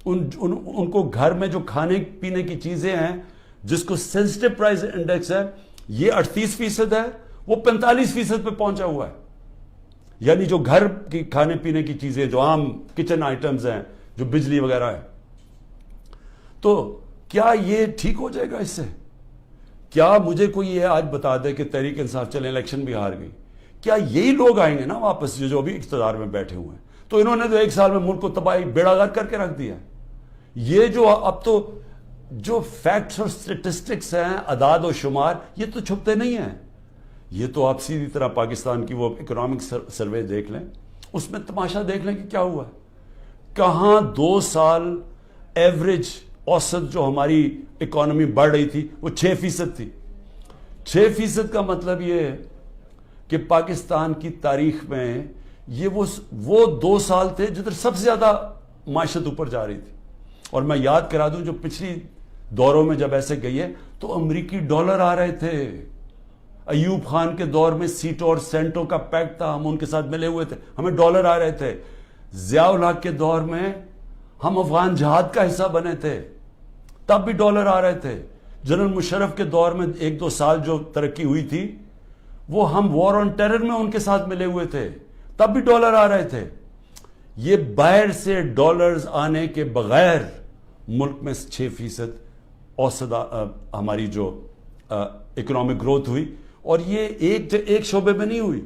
ان کو گھر میں جو کھانے پینے کی چیزیں ہیں جس کو سینسٹیو پرائز انڈیکس ہے، یہ 38% ہے، وہ 45% پہ پہنچا ہوا ہے۔ یعنی جو گھر کی کھانے پینے کی چیزیں، جو عام کچن آئٹمز ہیں، جو بجلی وغیرہ ہے، تو کیا یہ ٹھیک ہو جائے گا اس سے؟ کیا مجھے کوئی یہ آج بتا دے کہ تحریک انصاف چلے الیکشن بھی ہار گئی، کیا یہی لوگ آئیں گے نا واپس جو ابھی اقتدار میں بیٹھے ہوئے ہیں؟ تو انہوں نے تو 1 سال میں ملک کو تباہی بیڑا غرق کر کے رکھ دیا۔ یہ جو اب تو جو فیکٹس اور سٹیٹسٹکس ہیں، اعداد و شمار، یہ تو چھپتے نہیں ہیں، یہ تو آپ سیدھی طرح پاکستان کی وہ اکنامک سروے دیکھ لیں، اس میں تماشا دیکھ لیں کہ کیا ہوا ہے، کہاں 2 سال ایوریج اوسط جو ہماری اکانومی بڑھ رہی تھی وہ 6% تھی۔ 6% کا مطلب یہ ہے کہ پاکستان کی تاریخ میں یہ وہ 2 سال تھے جدھر سب سے زیادہ معیشت اوپر جا رہی تھی۔ اور میں یاد کرا دوں جو پچھلی دوروں میں جب ایسے گئی ہے تو امریکی ڈالر آ رہے تھے، ایوب خان کے دور میں سیٹو اور سینٹو کا پیکٹ تھا، ہم ان کے ساتھ ملے ہوئے تھے، ہمیں ڈالر آ رہے تھے۔ ضیاء الحق کے دور میں ہم افغان جہاد کا حصہ بنے تھے، تب بھی ڈالر آ رہے تھے۔ جنرل مشرف کے دور میں 1-2 سال جو ترقی ہوئی تھی، وہ ہم وار آن ٹیرر میں ان کے ساتھ ملے ہوئے تھے، تب بھی ڈالر آ رہے تھے۔ یہ باہر سے ڈالرز آنے کے بغیر ملک میں 6% اوسط ہماری جو اکنامک گروتھ ہوئی. اور یہ ایک شعبے میں نہیں ہوئی.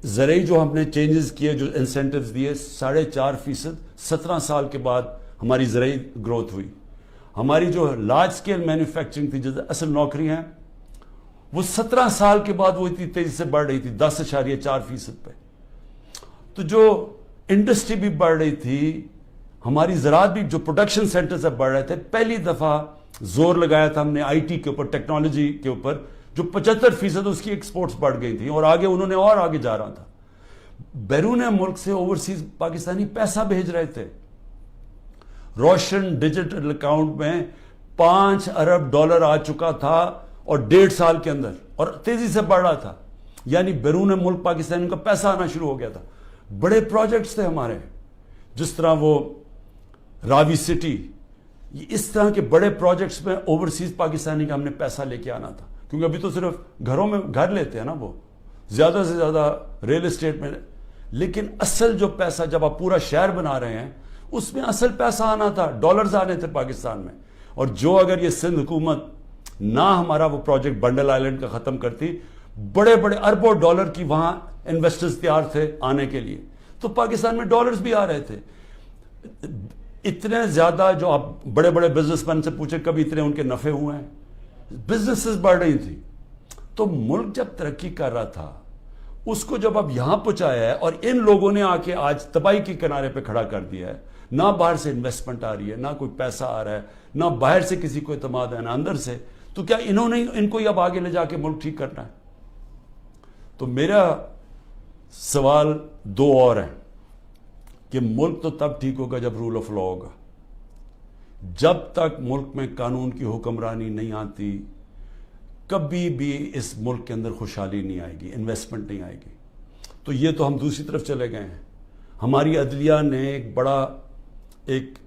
زرعی جو ہم نے چینجز کیے, جو انسینٹیوز دیے, 4.5%, 17 سال کے بعد ہماری زرعی گروتھ ہوئی. ہماری جو لارج سکیل مینوفیکچرنگ تھی, جو اصل نوکریاں ہیں, وہ 17 سال کے بعد وہ اتنی تیزی سے بڑھ رہی تھی, 10.4% پہ. تو جو انڈسٹری بھی بڑھ رہی تھی, ہماری زراعت بھی, جو پروڈکشن سینٹر سے بڑھ رہے تھے, پہلی دفعہ زور لگایا تھا ہم نے آئی ٹی کے اوپر, ٹیکنالوجی کے اوپر, جو 75% اس کی ایکسپورٹس بڑھ گئی تھیں, اور آگے انہوں نے اور آگے جا رہا تھا. بیرون ملک سے اوورسیز پاکستانی پیسہ بھیج رہے تھے. روشن ڈیجیٹل اکاؤنٹ میں $5 ارب آ چکا تھا, اور 1.5 سال کے اندر, اور تیزی سے بڑھ رہا تھا. یعنی بیرون ملک پاکستانی کا پیسہ آنا شروع ہو گیا تھا. بڑے پروجیکٹس تھے ہمارے, جس طرح وہ راوی سٹی, اس طرح کے بڑے پروجیکٹس میں اوورسیز پاکستانی کا ہم نے پیسہ لے کے آنا تھا. کیونکہ ابھی تو صرف گھروں میں گھر لیتے ہیں نا, وہ زیادہ سے زیادہ ریل اسٹیٹ میں. لیکن اصل جو پیسہ جب آپ پورا شہر بنا رہے ہیں, اس میں اصل پیسہ آنا تھا, ڈالرز آنے تھے پاکستان میں. اور جو اگر یہ سندھ حکومت نہ ہمارا وہ پروجیکٹ بنڈل آئلینڈ کا ختم کرتی, بڑے بڑے اربوں ڈالر کی وہاں انویسٹرز تیار تھے آنے کے لیے, تو پاکستان میں ڈالرز بھی آ رہے تھے. اتنے زیادہ, جو آپ بڑے بڑے بزنس مین سے پوچھیں کبھی اتنے ان کے نفع ہوئے ہیں, بزنسز بڑھ رہی تھی. تو ملک جب ترقی کر رہا تھا, اس کو جب اب یہاں پہنچایا ہے, اور ان لوگوں نے آ کے آج تباہی کے کنارے پہ کھڑا کر دیا ہے. نہ باہر سے انویسٹمنٹ آ رہی ہے, نہ کوئی پیسہ آ رہا ہے, نہ باہر سے کسی کو اعتماد ہے, نہ اندر سے. تو کیا انہوں نے ان کو اب آگے لے جا کے ملک ٹھیک کرنا ہے؟ تو میرا سوال 2 اور ہیں کہ ملک تو تب ٹھیک ہوگا جب رول آف لا ہوگا. جب تک ملک میں قانون کی حکمرانی نہیں آتی, کبھی بھی اس ملک کے اندر خوشحالی نہیں آئے گی, انویسٹمنٹ نہیں آئے گی. تو یہ تو ہم دوسری طرف چلے گئے ہیں. ہماری عدلیہ نے ایک بڑا ایک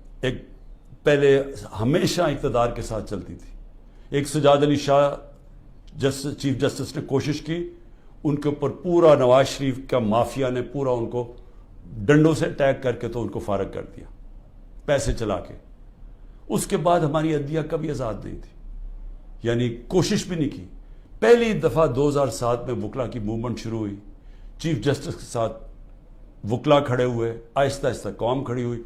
پہلے ہمیشہ اقتدار کے ساتھ چلتی تھی. ایک سجاد علی شاہ چیف جسٹس نے کوشش کی, ان کے اوپر پورا نواز شریف کا مافیا نے پورا ان کو ڈنڈوں سے اٹیک کر کے تو ان کو فارغ کر دیا, پیسے چلا کے. اس کے بعد ہماری عدلیہ کبھی آزاد نہیں تھی, یعنی کوشش بھی نہیں کی. پہلی دفعہ 2007 میں وکلا کی موومنٹ شروع ہوئی, چیف جسٹس کے ساتھ وکلا کھڑے ہوئے, آہستہ آہستہ قوم کھڑی ہوئی,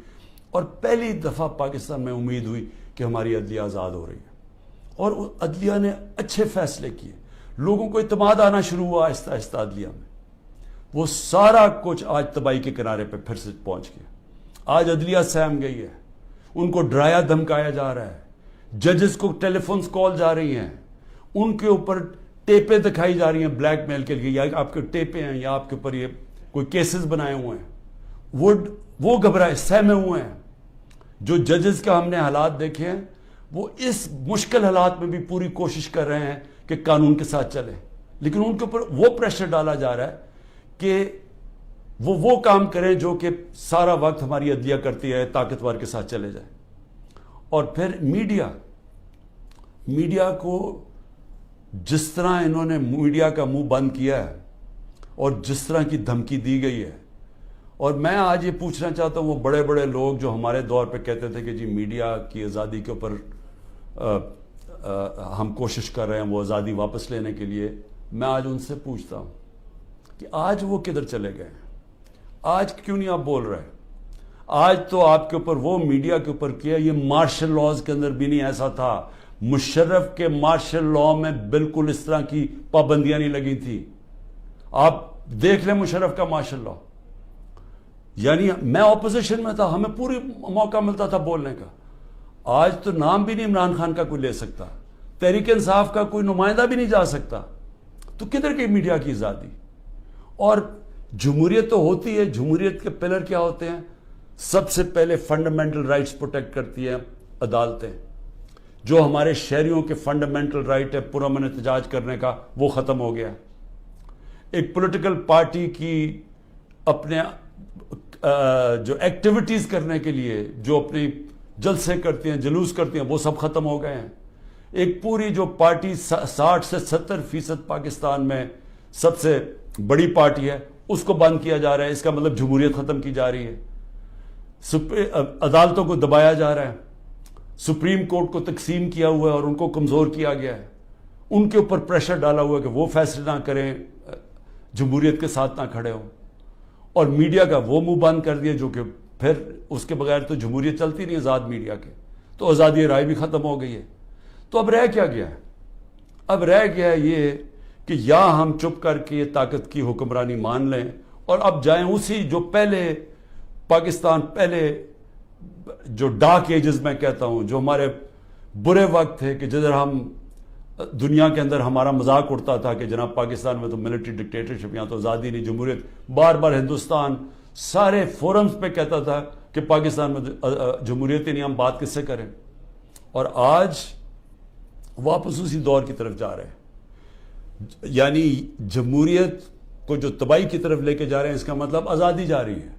اور پہلی دفعہ پاکستان میں امید ہوئی کہ ہماری عدلیہ آزاد ہو رہی ہے. اور عدلیہ نے اچھے فیصلے کیے, لوگوں کو اعتماد آنا شروع ہوا آہستہ آہستہ عدلیہ میں. وہ سارا کچھ آج تباہی کے کنارے پہ پھر سے پہنچ گیا. آج عدلیہ سہم گئی ہے, ان کو ڈرایا دھمکایا جا رہا ہے, ججز کو ٹیلی فونز کال جا رہی ہیں, ان کے اوپر ٹیپیں دکھائی جا رہی ہیں بلیک میل کے لیے, یا آپ کے ٹیپیں ہیں, یا آپ کے اوپر یہ کوئی کیسز بنائے ہوئے ہیں. وہ گھبرائے, سہمے ہوئے ہیں. جو ججز کا ہم نے حالات دیکھے ہیں, وہ اس مشکل حالات میں بھی پوری کوشش کر رہے ہیں کہ قانون کے ساتھ چلیں, لیکن ان کے اوپر وہ پریشر ڈالا جا رہا ہے کہ وہ کام کریں جو کہ سارا وقت ہماری عدلیہ کرتی ہے, طاقتور کے ساتھ چلے جائیں. اور پھر میڈیا کو جس طرح انہوں نے میڈیا کا منہ بند کیا ہے, اور جس طرح کی دھمکی دی گئی ہے. اور میں آج یہ پوچھنا چاہتا ہوں, وہ بڑے بڑے لوگ جو ہمارے دور پہ کہتے تھے کہ جی میڈیا کی آزادی کے اوپر ہم کوشش کر رہے ہیں وہ آزادی واپس لینے کے لیے, میں آج ان سے پوچھتا ہوں کہ آج وہ کدھر چلے گئے ہیں؟ آج کیوں نہیں آپ بول رہے؟ آج تو آپ کے اوپر وہ میڈیا کے اوپر کیا, یہ مارشل لاز کے اندر بھی نہیں ایسا تھا. مشرف کے مارشل لا میں بالکل اس طرح کی پابندیاں نہیں لگی تھی. آپ دیکھ لیں مشرف کا مارشل لا, یعنی میں اپوزیشن میں تھا, ہمیں پوری موقع ملتا تھا بولنے کا. آج تو نام بھی نہیں عمران خان کا کوئی لے سکتا, تحریک انصاف کا کوئی نمائندہ بھی نہیں جا سکتا. تو کدھر کی میڈیا کی آزادی؟ اور جمہوریت تو ہوتی ہے, جمہوریت کے پلر کیا ہوتے ہیں؟ سب سے پہلے فنڈامنٹل رائٹس پروٹیکٹ کرتی ہیں عدالتیں. جو ہمارے شہریوں کے فنڈامنٹل رائٹ ہے پرامن احتجاج کرنے کا, وہ ختم ہو گیا. ایک پولیٹیکل پارٹی کی اپنے جو ایکٹیویٹیز کرنے کے لیے جو اپنی جلسے کرتی ہیں, جلوس کرتی ہیں, وہ سب ختم ہو گئے ہیں. ایک پوری جو پارٹی 60 سے 70% پاکستان میں سب سے بڑی پارٹی ہے, اس کو بند کیا جا رہا ہے. اس کا مطلب جمہوریت ختم کی جا رہی ہے. عدالتوں کو دبایا جا رہا ہے. سپریم کورٹ کو تقسیم کیا ہوا ہے اور ان کو کمزور کیا گیا ہے، ان کے اوپر پریشر ڈالا ہوا ہے کہ وہ فیصلے نہ کریں، جمہوریت کے ساتھ نہ کھڑے ہوں، اور میڈیا کا وہ منہ بند کر دیا جو کہ پھر اس کے بغیر تو جمہوریت چلتی نہیں، آزاد میڈیا کے، تو آزادی رائے بھی ختم ہو گئی ہے۔ تو اب رہ کیا گیا ہے؟ اب رہ گیا ہے یہ کہ یا ہم چپ کر کے طاقت کی حکمرانی مان لیں اور اب جائیں اسی جو پہلے پاکستان، پہلے جو ڈارک ایجز میں کہتا ہوں، جو ہمارے برے وقت تھے کہ جدھر ہم دنیا کے اندر ہمارا مذاق اڑتا تھا کہ جناب پاکستان میں تو ملٹری ڈکٹیٹرشپ، یہاں تو آزادی نہیں، جمہوریت، بار بار ہندوستان سارے فورمز پہ کہتا تھا کہ پاکستان میں جمہوریت ہی نہیں، ہم بات کس سے کریں؟ اور آج واپس اسی دور کی طرف جا رہے ہیں، یعنی جمہوریت کو جو تباہی کی طرف لے کے جا رہے ہیں، اس کا مطلب آزادی جا رہی ہے۔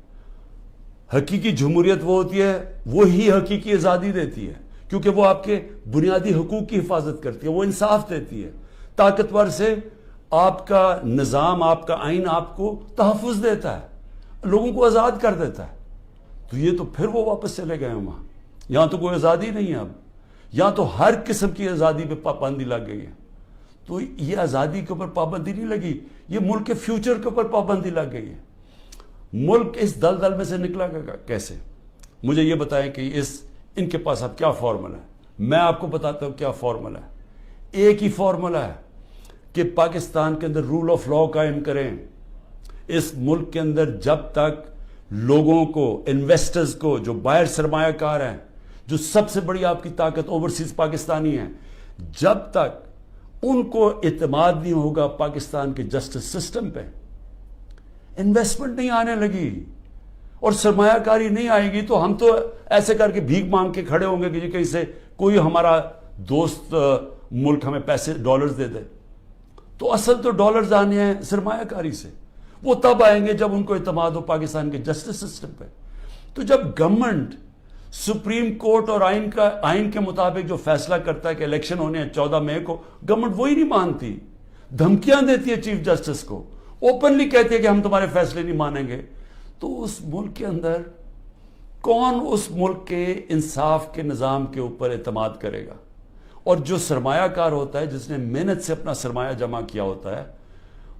حقیقی جمہوریت وہ ہوتی ہے، وہی حقیقی آزادی دیتی ہے، کیونکہ وہ آپ کے بنیادی حقوق کی حفاظت کرتی ہے، وہ انصاف دیتی ہے، طاقتور سے آپ کا نظام، آپ کا آئین آپ کو تحفظ دیتا ہے، لوگوں کو آزاد کر دیتا ہے۔ تو یہ تو پھر وہ واپس چلے گئے ہیں وہاں، یہاں تو کوئی آزادی نہیں ہے اب، یہاں تو ہر قسم کی آزادی پہ پابندی لگ گئی ہے۔ تو یہ آزادی کے اوپر پابندی نہیں لگی، یہ ملک کے فیوچر کے اوپر پابندی لگ گئی ہے۔ ملک اس دلدل میں سے نکلا گا کیسے؟ مجھے یہ بتائیں کہ ان کے پاس اب کیا فارمولا ہے؟ میں آپ کو بتاتا ہوں کیا فارمولا ہے۔ ایک ہی فارمولا ہے کہ پاکستان کے اندر رول آف لا قائم کریں۔ اس ملک کے اندر جب تک لوگوں کو، انویسٹرز کو، جو باہر سرمایہ کار ہیں، جو سب سے بڑی آپ کی طاقت اوورسیز پاکستانی ہیں، جب تک ان کو اعتماد نہیں ہوگا پاکستان کے جسٹس سسٹم پہ، انویسٹمنٹ نہیں آنے لگی اور سرمایہ کاری نہیں آئے گی، تو ہم تو ایسے کر کے بھیک مانگ کے کھڑے ہوں گے کہ کہیں سے کوئی ہمارا دوست ملک ہمیں پیسے ڈالرز دے دے۔ تو اصل تو ڈالرز آنے ہیں سرمایہ کاری سے، وہ تب آئیں گے جب ان کو اعتماد ہو پاکستان کے جسٹس سسٹم پہ۔ تو جب گورنمنٹ سپریم کورٹ اور آئین کے مطابق جو فیصلہ کرتا ہے کہ الیکشن ہونے ہیں 14 مئی کو، گورنمنٹ وہی نہیں مانتی، دھمکیاں دیتی ہے چیف جسٹس کو، اوپنلی کہتی ہے کہ ہم تمہارے فیصلے نہیں مانیں گے، تو اس ملک کے اندر کون اس ملک کے انصاف کے نظام کے اوپر اعتماد کرے گا؟ اور جو سرمایہ کار ہوتا ہے، جس نے محنت سے اپنا سرمایہ جمع کیا ہوتا ہے،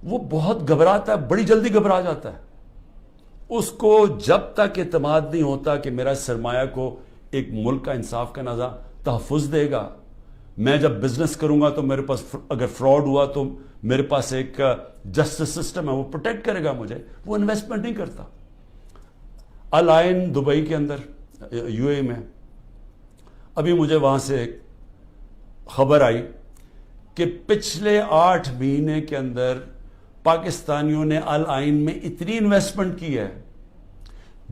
وہ بہت گھبراتا ہے، بڑی جلدی گھبرا جاتا ہے۔ اس کو جب تک اعتماد نہیں ہوتا کہ میرا سرمایہ کو ایک ملک کا انصاف کا نظام تحفظ دے گا، میں جب بزنس کروں گا تو میرے پاس اگر فراڈ ہوا تو میرے پاس ایک جسٹس سسٹم ہے، وہ پروٹیکٹ کرے گا مجھے، وہ انویسٹمنٹ نہیں کرتا۔ الائن دبئی کے اندر، یو اے میں، ابھی مجھے وہاں سے ایک خبر آئی کہ پچھلے 8 مہینے کے اندر پاکستانیوں نے الائن میں اتنی انویسٹمنٹ کی ہے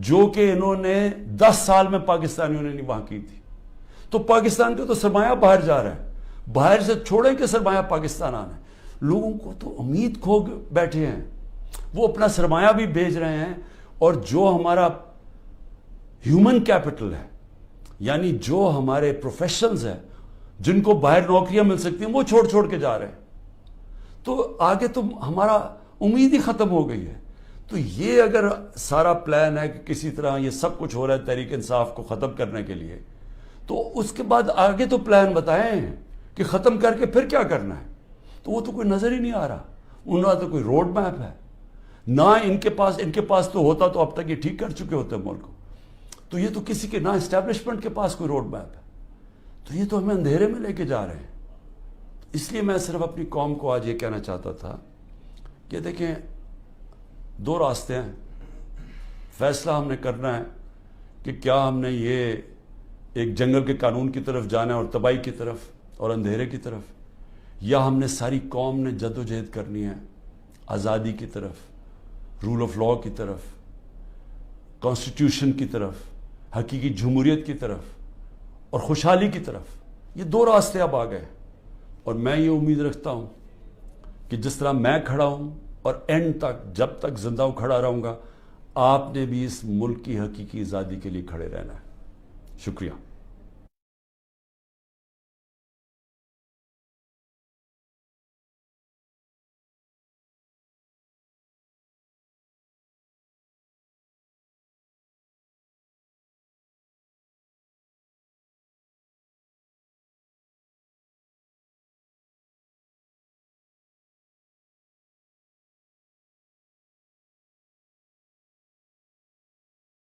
جو کہ انہوں نے 10 سال میں پاکستانیوں نے نہیں وہاں کی تھی۔ تو پاکستان کا تو سرمایہ باہر جا رہا ہے، باہر سے چھوڑیں کہ سرمایہ پاکستان آنا ہے۔ لوگوں کو تو امید کھو بیٹھے ہیں، وہ اپنا سرمایہ بھی بھیج رہے ہیں، اور جو ہمارا ہیومن کیپٹل ہے، یعنی جو ہمارے پروفیشنلز ہیں جن کو باہر نوکریاں مل سکتی ہیں، وہ چھوڑ کے جا رہے ہیں۔ تو آگے تو ہمارا امید ہی ختم ہو گئی ہے۔ تو یہ اگر سارا پلان ہے کہ کسی طرح یہ سب کچھ ہو رہا ہے تحریک انصاف کو ختم کرنے کے لیے، تو اس کے بعد آگے تو پلان بتائیں کہ ختم کر کے پھر کیا کرنا ہے۔ تو وہ تو کوئی نظر ہی نہیں آ رہا، ان کا تو کوئی روڈ میپ ہے نہ ان کے پاس تو ہوتا تو اب تک یہ ٹھیک کر چکے ہوتے ملک کو۔ تو یہ تو کسی کے نہ اسٹیبلشمنٹ کے پاس کوئی روڈ میپ ہے، تو یہ تو ہمیں اندھیرے میں لے کے جا رہے ہیں۔ اس لیے میں صرف اپنی قوم کو آج یہ کہنا چاہتا تھا کہ دیکھیں، 2 راستے ہیں، فیصلہ ہم نے کرنا ہے کہ کیا ہم نے یہ ایک جنگل کے قانون کی طرف جانا ہے اور تباہی کی طرف اور اندھیرے کی طرف، یا ہم نے ساری قوم نے جد و جہد کرنی ہے آزادی کی طرف، رول آف لا کی طرف، کانسٹیٹیوشن کی طرف، حقیقی جمہوریت کی طرف اور خوشحالی کی طرف۔ یہ 2 راستے اب آ گئے، اور میں یہ امید رکھتا ہوں کہ جس طرح میں کھڑا ہوں اور اینڈ تک، جب تک زندہ ہوں، کھڑا رہوں گا، آپ نے بھی اس ملک کی حقیقی آزادی کے لیے کھڑے رہنا ہے۔ شکریہ۔